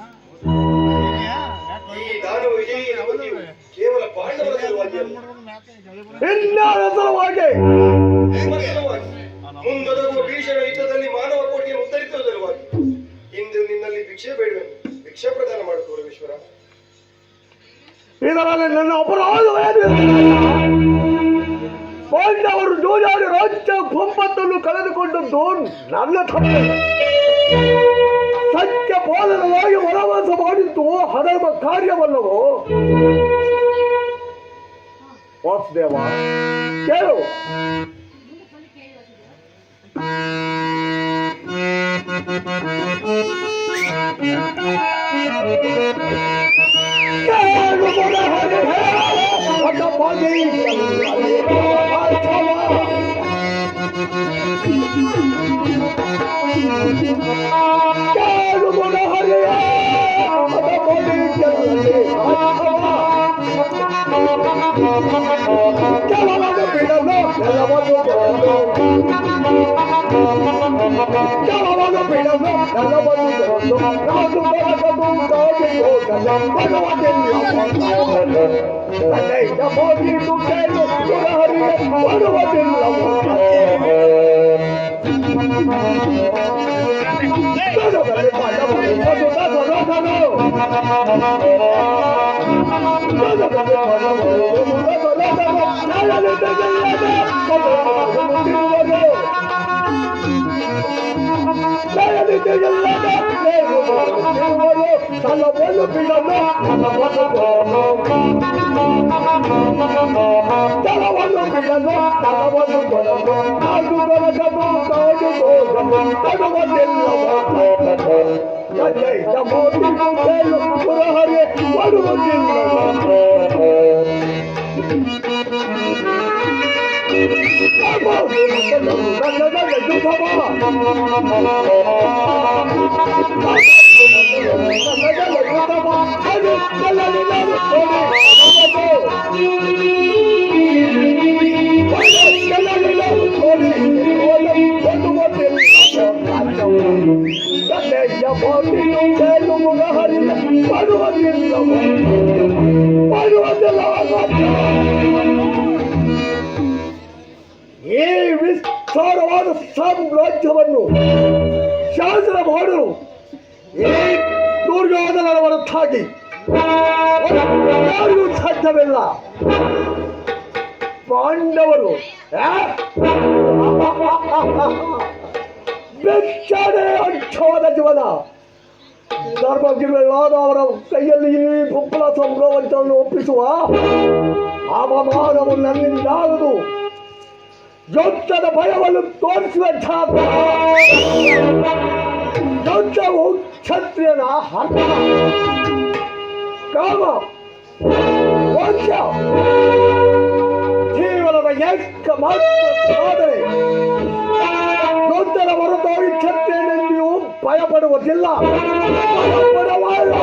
Speaker 7: ಈ ದಾನವ ವಿಜಯಿ ಯುವತಿಯು ಕೇವಲ ಪಾಂಡವರ ಸಲುವಾಗಿ ಅಲ್ಲ,
Speaker 3: ಇನ್ಯಾರ ಸಲುವಾಗಿ?
Speaker 7: ನಿಮ್ಮ ಸಲುವಾಗಿ. ಮುಂದೊದಗುವ ಭೀಷಣ ಯುದ್ಧದಲ್ಲಿ ಮಾನವ ಕೋಟಿಯನ್ನು ಉತ್ತರಿಸುವ ಸಲುವಾಗಿ. ಇಂದು ನಿನ್ನಲ್ಲಿ ಭಿಕ್ಷೆ ಬೇಡುವೆನು. ಭಿಕ್ಷೆ ಪ್ರದಾನ ಮಾಡುತ್ತವರು ಈಶ್ವರ.
Speaker 3: ಇದರಲ್ಲಿ ನನ್ನ ಅಪರಾಧವೇನು? ಪಾಂಡವರು ಜೂಜಾಡಿ ರಾಜ್ಯ ಸಂಪತ್ತನ್ನು ಕಳೆದುಕೊಂಡದ್ದು ನನ್ನ ತಪ್ಪು. ಸತ್ಯ ಪಾಲನವಾಗಿ ವನವಾಸ ಮಾಡಿದ್ದು ಹಣಮ ಕಾರ್ಯವಲ್ಲವೋ? ವಾಸುದೇವ, ಕೇಳು. Hello, ತುಂಬಿದನು ತನವನ್ನು ಕೊಡಲು ಅದು ಬೆಳಗದು ಕಾಡು ಹೋಗಲು ಕೊಡುವುದಿಲ್ಲವೋ ಗಜೈದ ಮೋದಿಗೂ ಬೇಲು ಪುರಹರೆ ಕೊಡುವುದಿಲ್ಲವೋ ಈ ವಿಸ್ತಾರವಾದ ಸಾಮ್ರಾಜ್ಯವನ್ನು ಶಾಸನ ಮಾಡಲು ಈ ದುರ್ಯೋಧನರ ಹೊರತಾಗಿ ಯಾರಿಗೂ ಸಾಧ್ಯವಿಲ್ಲ. ಪಾಂಡವರು ಬೆಚ್ಚನೆ ಅಂಚವಾದ ಜೀವನ ಧರ್ಮಗಿರಿಗಳಾದ ಅವರ ಕೈಯಲ್ಲಿ ಈ ಬುಪ್ಪಳ ಸಾಮ್ರಾಜ್ಯವನ್ನು ಒಪ್ಪಿಸುವ ಅವಮಾನವು ನನ್ನಿಂದಾಗದು. ಯುದ್ಧದ ಭಯವನ್ನು ತೋರಿಸುವ ಯುದ್ಧವು ಕ್ಷತ್ರಿಯನ ಹಠ, ಕಾಮ, ಮೋಕ್ಷ ಜೀವನದ ಏಕ ಮಾತ್ರ ಸಾಧನೆ. ಯುದ್ಧದ ಹೊರತಾಗಿ ಕ್ಷತ್ರಿಯನೆಂದಿಯೂ ಭಯಪಡುವುದಿಲ್ಲ, ಭಯಪಡಬಾರದು.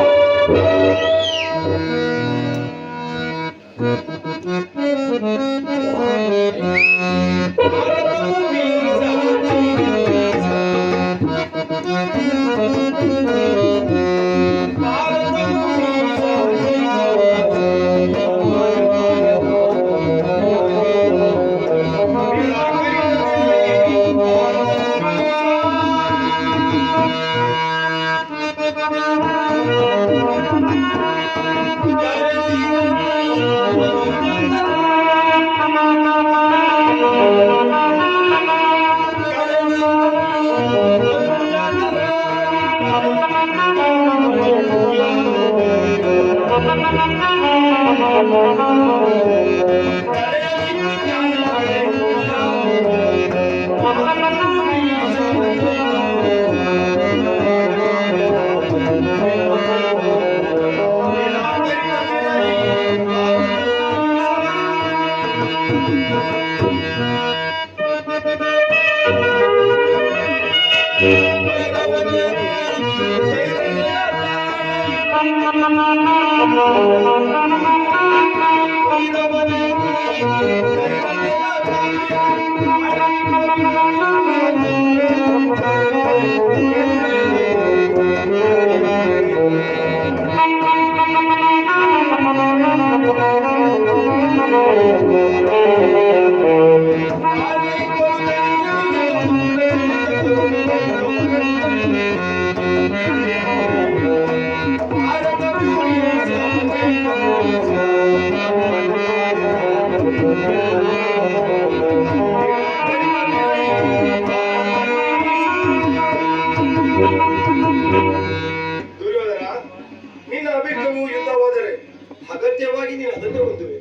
Speaker 7: ಅಗತ್ಯವಾಗಿ ನೀನು ಅದನ್ನೇ ಹೊಂದುವೆ.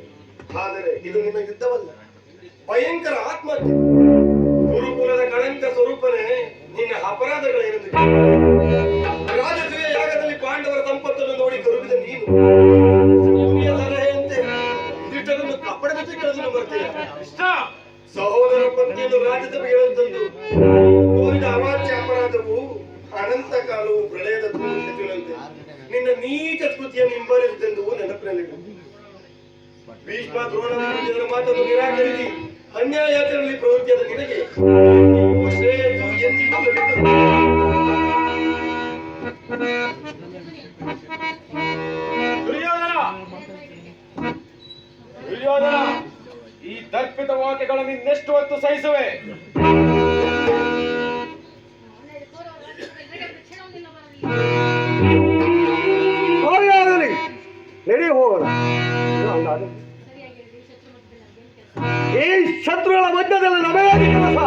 Speaker 7: ಆದರೆ ಇದು ನಿನ್ನ ಯುದ್ಧವಲ್ಲ, ಭಯಂಕರ ಆತ್ಮಹತ್ಯೆ. ಗುರುಕುಲದ ಕಳಂಕ ಸ್ವರೂಪನೇ ನಿನ್ನ ಅಪರಾಧಗಳೇನೆಂದು ರಾಜಸೂಯ ಯಾಗದಲ್ಲಿ ಪಾಂಡವರ ಸಂಪತ್ತನ್ನು ನೋಡಿ ಕರುಗಿದ ನೀನು ಸಲಹೆಯಂತೆ ಯುಧಿಷ್ಠರನ್ನು ಕಪ್ಪಡ ಜೊತೆ ಕೇಳಲು ಬರ್ತೀಯ. ಸಹೋದರ ಪತ್ನಿಯನ್ನು ರಾಜಸಭೆಗೆ ತಂದು ತೋರಿದ ಅವಾಚ್ಯ ಅಪರಾಧವು ಅನಂತ ಕಾಲವು ಪ್ರಳಯದ ಧೂಳಿನಂತೆ ನಿನ್ನ ನೀಚ ಸ್ಮೃತಿಯನ್ನು ಹಿಂಬಾಲಿಸುತ್ತೆಂದು ನೆನಪಿನಲ್ಲಿದೆ. ಭೀಷ್ಮ ದ್ರೋಣರ ಮಾತನ್ನು ನಿರಾಕರಿಸಿ ಅನ್ಯಾಯಾಚರಣೆಯಲ್ಲಿ ಪ್ರವೃತ್ತಿಯಾದ ನಿನಗೆ ಶ್ರೇಯಸ್ಸು ಎಂದಿಗೂ ಲಭಿಸದು.
Speaker 8: ದುರ್ಯೋಧನ, ಈ ದರ್ಪಿತ ವಾಕ್ಯಗಳನ್ನು ಇನ್ನೆಷ್ಟು ಹೊತ್ತು ಸಹಿಸುವೆ?
Speaker 3: ನಡಿ ಹೋಗೋಣ. ಈ ಶತ್ರುಗಳ ಮಧ್ಯದಲ್ಲಿ ನಮಗೆ ಕೆಲಸ.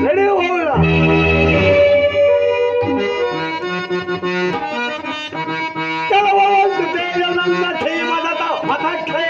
Speaker 3: ನಡಿ ಹೋಗೋಣ. ಕೆಲವೊಂದು ದೇಶ ನನ್ನ ಜೀವನದ ಹಠಕ್ಕೆ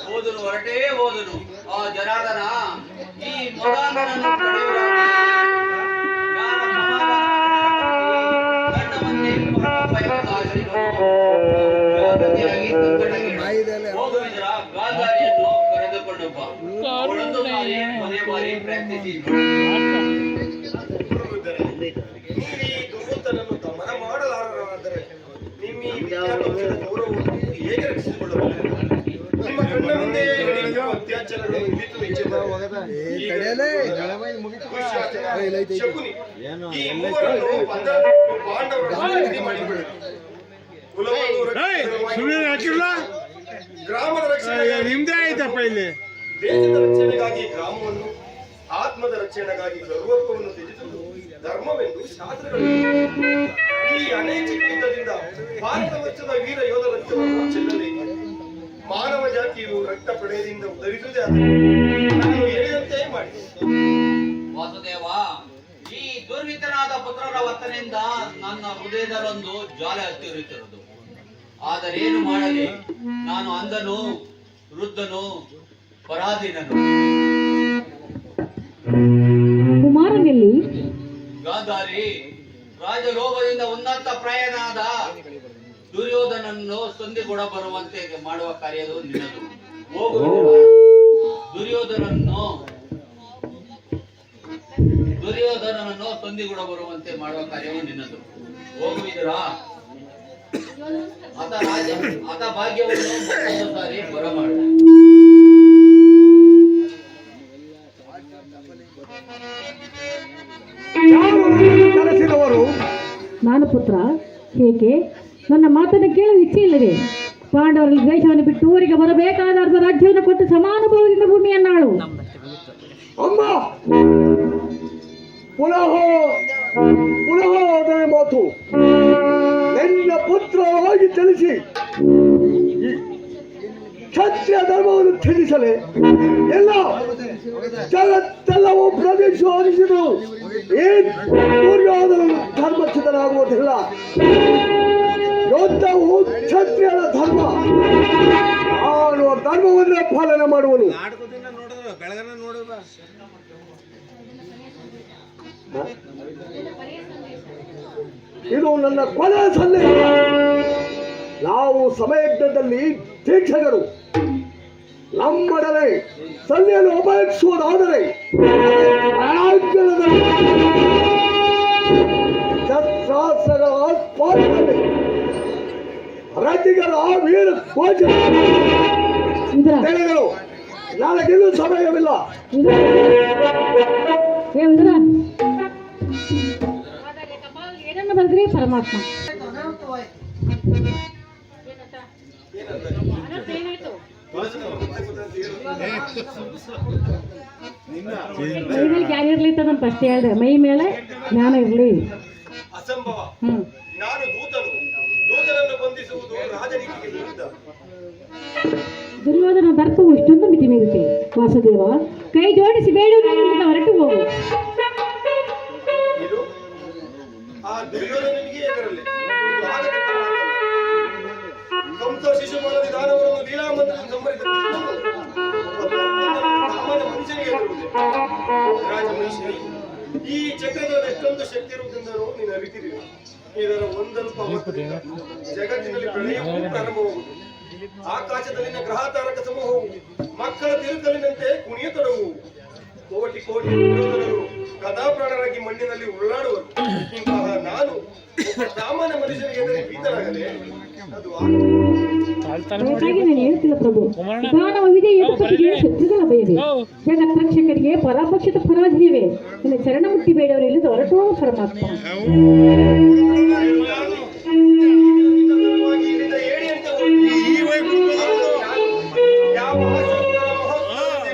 Speaker 9: ಓದನು ಹೊರಟೇ ಓದನು ಆ ಜನಾರ್ದನ ಈ ಮದಾಂಧನನ್ನು ತಡೆಯುವ ಜ್ಞಾನ ಸಮಾಧಾನ ಕಣ್ಣ ಮುಂದೆ ಓದುವಿದರ ಗಾಂಧಾರಿಯನ್ನು ಕರೆದುಕೊಂಡು ಬಾ. ಒಂದು ಬಾರಿ ಮನೆ ಬಾರಿ ಪ್ರಾಕ್ಟೀಸ್
Speaker 7: ದುರ್ಬುದ್ಧನನ್ನು ದಮನ ಮಾಡಲಾರರಾದರೆ ನಿಮ್ಮ ಈ ವಿದ್ಯಾರ್ಥಿಗಳ ಗೌರವವನ್ನು ಹೇಗೆ ರಕ್ಷಿಸಿಕೊಳ್ಳಬಹುದು? ನಿಮ್ಮ ಕಣ್ಣ ಮುಂದೆ ನಡೆಯುವ ಅತ್ಯಾಚಾರಗಳು ನಿಮಿತ್ತ ಶಕುನಿ ಈ ಮೂವರನ್ನು ಪಾಂಡವರನ್ನು ಮಾಡಿಬಿಡಲು ಕುಲವನ್ನು ಗ್ರಾಮದ ರಕ್ಷಣೆಗಾಗಿ
Speaker 6: ನಿಮ್ದೇ ಆಯ್ತಪ್ಪ ಇಲ್ಲಿ
Speaker 7: ದೇಶದ ರಕ್ಷಣೆಗಾಗಿ ಗ್ರಾಮವನ್ನು, ಆತ್ಮದ ರಕ್ಷಣೆಗಾಗಿ ಸರ್ವತ್ವವನ್ನು ತ್ಯಜಿಸುವುದು ಧರ್ಮವೆಂದು ಶಾಸ್ತ್ರಗಳು. ಈ ಅನೈಚ್ಛಿಕ ಯುದ್ಧದಿಂದ ಭಾರತ ವರ್ಷದ ವೀರ ಯೋಧ ರಕ್ತವನ್ನು ಚೆಲ್ಲದೆ ಮಾನವ ಜಾತಿಯು ರಕ್ತ ಪಡೆಯದಿಂದ ಉದ್ಧರಿಸುವುದೇ ಆದರೆ ನಾನು ಹೇಳಿದಂತೆ ಮಾಡಿ.
Speaker 9: ವಾಸುದೇವ, ಈ ದುರ್ವಿತನಾದ ಪುತ್ರರ ವರ್ತನೆಯಿಂದ ನನ್ನ ಹೃದಯದಲ್ಲೊಂದು ಜ್ವಾಲೆ ಹತ್ತಿರುತ್ತಿರುವುದು. ಆದರೇನು ಮಾಡಲಿ? ನಾನು ಅಂಧನು, ವೃದ್ಧನು, ಪರಾಧೀನನು.
Speaker 4: ಕುಮಾರನಲ್ಲಿ
Speaker 9: ಗಾಂಧಾರಿ, ರಾಜಲೋಭದಿಂದ ಉನ್ನತ ಪ್ರಾಯನಾದ ದುರ್ಯೋಧನನ್ನು ಸಂಧಿಗೊಡ ಬರುವಂತೆ ಮಾಡುವ ಕಾರ್ಯವು ನಿನ್ನದು. ಹೋಗು, ದುರ್ಯೋಧನನ್ನು ದುರ್ಯೋಧನನನ್ನು ತೊಂದಿಗುಡ ಬರುವಂತೆ ಮಾಡುವ ಕಾರ್ಯವು ನಿನ್ನದು. ಹೋಗುವಿದರಾ? ಆತ ಭಾಗ್ಯವನ್ನು ಮತ್ತೊಂದು ಸಾರಿ ಬರಮಾಡು.
Speaker 3: ಕರೆಸಿದವರು
Speaker 4: ನಾನು ಪುತ್ರ. ಹೇಗೆ? ನನ್ನ ಮಾತನ್ನು ಕೇಳಲು ಇಚ್ಛೆ ಇಲ್ಲವೇ? ಪಾಂಡವರಲ್ಲಿ ದ್ವೇಷವನ್ನು ಬಿಟ್ಟು ಊರಿಗೆ ಬರಬೇಕಾದ ಅರ್ಧ ರಾಜ್ಯವನ್ನು ಕೊಟ್ಟು ಸಮಾನುಭವದಿಂದ ಭೂಮಿಯನ್ನಾಳು.
Speaker 3: ಅಮ್ಮ ಪುನಃ ಅದರ ಮಾತು ನನ್ನ ಪುತ್ರವಾಗಿ ಚಲಿಸಿ ಕ್ಷತ್ರಿಯ ಧರ್ಮವನ್ನು ತ್ಯಜಿಸಲೇ ಎಲ್ಲ ಜಗತ್ತೆಲ್ಲವೂ ಪ್ರವೇಶ ಅನಿಸಿದರು. ಈ ದುರ್ಯೋಧನನು ಧರ್ಮಚ್ಯುತನಾಗುವುದಿಲ್ಲ. ಯೋಧವು ಕ್ಷತ್ರಿಯರ ಧರ್ಮ. ನಾನು ಧರ್ಮವನ್ನೇ ಪಾಲನೆ ಮಾಡುವನು. ಇದು ನನ್ನ ಕೊನೆಯ ಸಂದೇಶ. ನಾವು ಸಮಯಜ್ಞದಲ್ಲಿ ದೀಕ್ಷಕರು. ನಮ್ಮಡನೆ ಸನ್ನೆಯನ್ನು ಅಪೇಕ್ಷಿಸುವುದಾದರೆ ಶಸ್ತ್ರಾಸ್ತ್ರಗಳ ಸ್ಫೋಟದಲ್ಲಿ ರತಿಗರ ವೀರ ಘೋಷಣೆಗಳು ನನಗಿನ್ನೂ ಸಮಯವಿಲ್ಲ.
Speaker 4: ಏನನ್ನು ಬಂದ್ರಿ ಪರಮಾತ್ಮ? ಮೈಮೇಲೆ ಕ್ಯಾರಿ ಇರ್ಲಿ ಅಂತ ನಾನು ಫಸ್ಟ್ ಹೇಳಿದೆ. ಮೈ ಮೇಲೆ ಜ್ಞಾನ ಇರ್ಲಿ.
Speaker 7: ಅಸಂಭವ. ನಾನು ದೂತನನ್ನು ಬಂಧಿಸುವುದು ರಾಜನೀತಿಗೆ ವಿರುದ್ಧ.
Speaker 4: ದುರ್ಯೋಧನ ದರ್ಪವು ಇಷ್ಟೊಂದು ಮಿತಿ ಮೀರುತ್ತೆ. ವಾಸುದೇವ, ಕೈ ಜೋಡಿಸಿ ಬೇಡುವುದರಿಂದ ಹೊರಟು ಹೋಗು.
Speaker 7: ಇದು ಆ ದುರ್ಯೋಧನನಿಗೆ ಎದರಲಿ ಕಂಸ ಶಿಶುಪಾಲದ ದಾನವರನ್ನು ಲೀಲಾಮಂತ್ರವನ್ನು ಸಂಭರಿಸಿದ ಸಾಮಾನ್ಯ ಮನುಷ್ಯನಿಗೆ ಎದುರುವುದೇ. ರಾಜಮಹಿಷಿ, ಈ ಚಕ್ರದಲ್ಲಿ ಎಷ್ಟೊಂದು ಶಕ್ತಿ ಇರುವುದೆಂದರೂ ನೀನು ಅರಿತಿರುವೆ. ಇದರ ಒಂದಲ್ಪ ಅವತ್ತಿನಿಂದ ಜಗತ್ತಿನಲ್ಲಿ ಪ್ರಳಯವೂ ಪ್ರಾರಂಭವಾಗುವುದು. ಆಕಾಶದಲ್ಲಿನ ಗ್ರಹ ತಾರಕ ಸಮೂಹವು ಮಕ್ಕಳ ತಿರುಕಲಿನಂತೆ ಕುಣಿಯತೊಡಗುವು. ಕೋಟಿ ಕೋಟಿ ವಿರೋಧರು ಕಥಾಪ್ರಾಣರಾಗಿ ಮಣ್ಣಿನಲ್ಲಿ ಉರುಳಾಡುವರು. ಇಂತಹ ನಾನು ಸಾಮಾನ್ಯ ಮನುಷ್ಯನಿಗೆ ಎದುರು ಭೀತರಾಗಲೇ ಅದು
Speaker 4: ಹಾಗಾಗಿ ನಾನು ಹೇಳ್ತಿಲ್ಲ ಪ್ರಭು. ದಾನವ ವಿಜಯ ಶತ್ರುಗಳ ಭಯವೇ, ಜಗತ್ ರಕ್ಷಕರಿಗೆ ಪರಾಪಕ್ಷಿತ ಪರಾಜಯವೇ. ನಿನ್ನ ಚರಣ ಮುಟ್ಟಿ ಬೇಡವರು ಇಲ್ಲದ ಹೊರಟು ಹೋಗ ಪರಮಾತ್ಮ.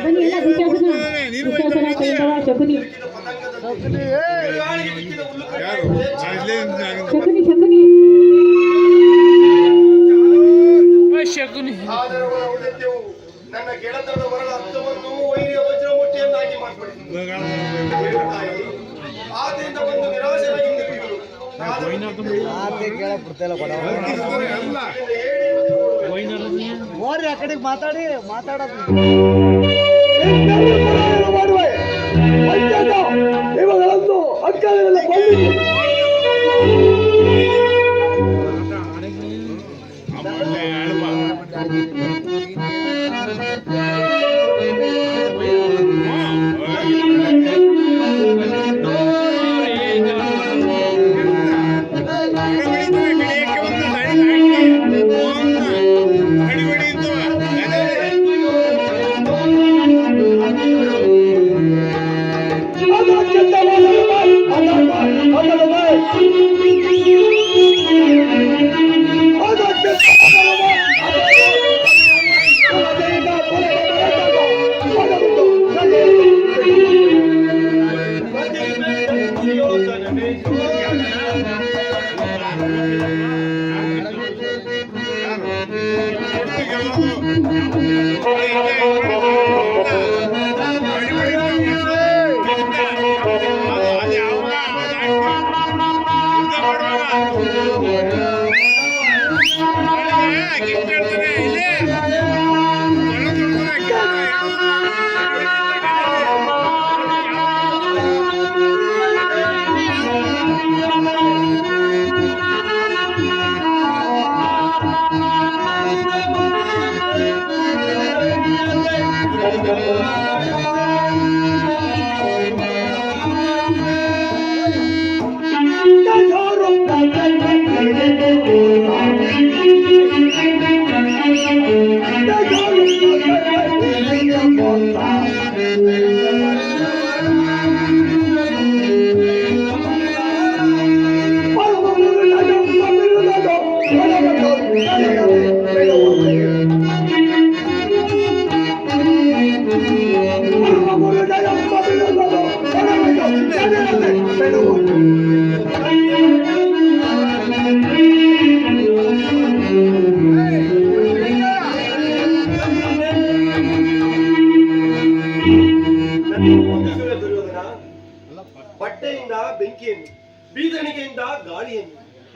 Speaker 4: ಬನ್ನಿ ಎಲ್ಲ ದುಶ್ಯಾಸನ ಕೈಂದವ ಶಕುನಿ ಶಕುನಿ ಶಕುನಿ
Speaker 7: ಆದರೆ ಅವರ ಔನ್ನತ್ಯವು ನನ್ನ ಗೆಳತನದ ವರಳ ಹಸ್ತವನ್ನು ವೈರಿಯ ವಜ್ರಮುಟ್ಟಿಯನ್ನಾಗಿ ಮಾಡಿಬಿಟ್ಟಿತು. ಆತನಿಂದ ಒಂದು ನಿರಾಶರಾಗಿ ಹಿಂದಿರುಗಿದರು.
Speaker 5: ಆ ಕಡೆಗೆ ಮಾತಾಡೋದು
Speaker 3: ಮಾಡುವೆ ಇವುಗಳನ್ನು ಅಕ್ಕಗಳಲ್ಲಿ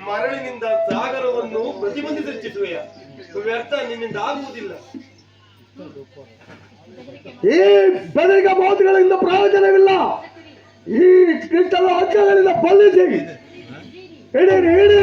Speaker 7: ಮರಳಿನಿಂದ ಸಾಗರವನ್ನು ಪ್ರತಿಬಂಧಿಸುವೆಯ? ವ್ಯರ್ಥ, ನಿನ್ನಿಂದ ಆಗುವುದಿಲ್ಲ.
Speaker 3: ಈ ಬೆದರಿಕೆ ಮಾತುಗಳಿಂದ ಪ್ರಯೋಜನವಿಲ್ಲ. ಈ ಕ್ರಿಸ್ತಲ ಹಕ್ಕಗಳಿಂದ ಬಂಧಿಸಿ ಹಿಡೀರಿ, ಹಿಡೀರಿ.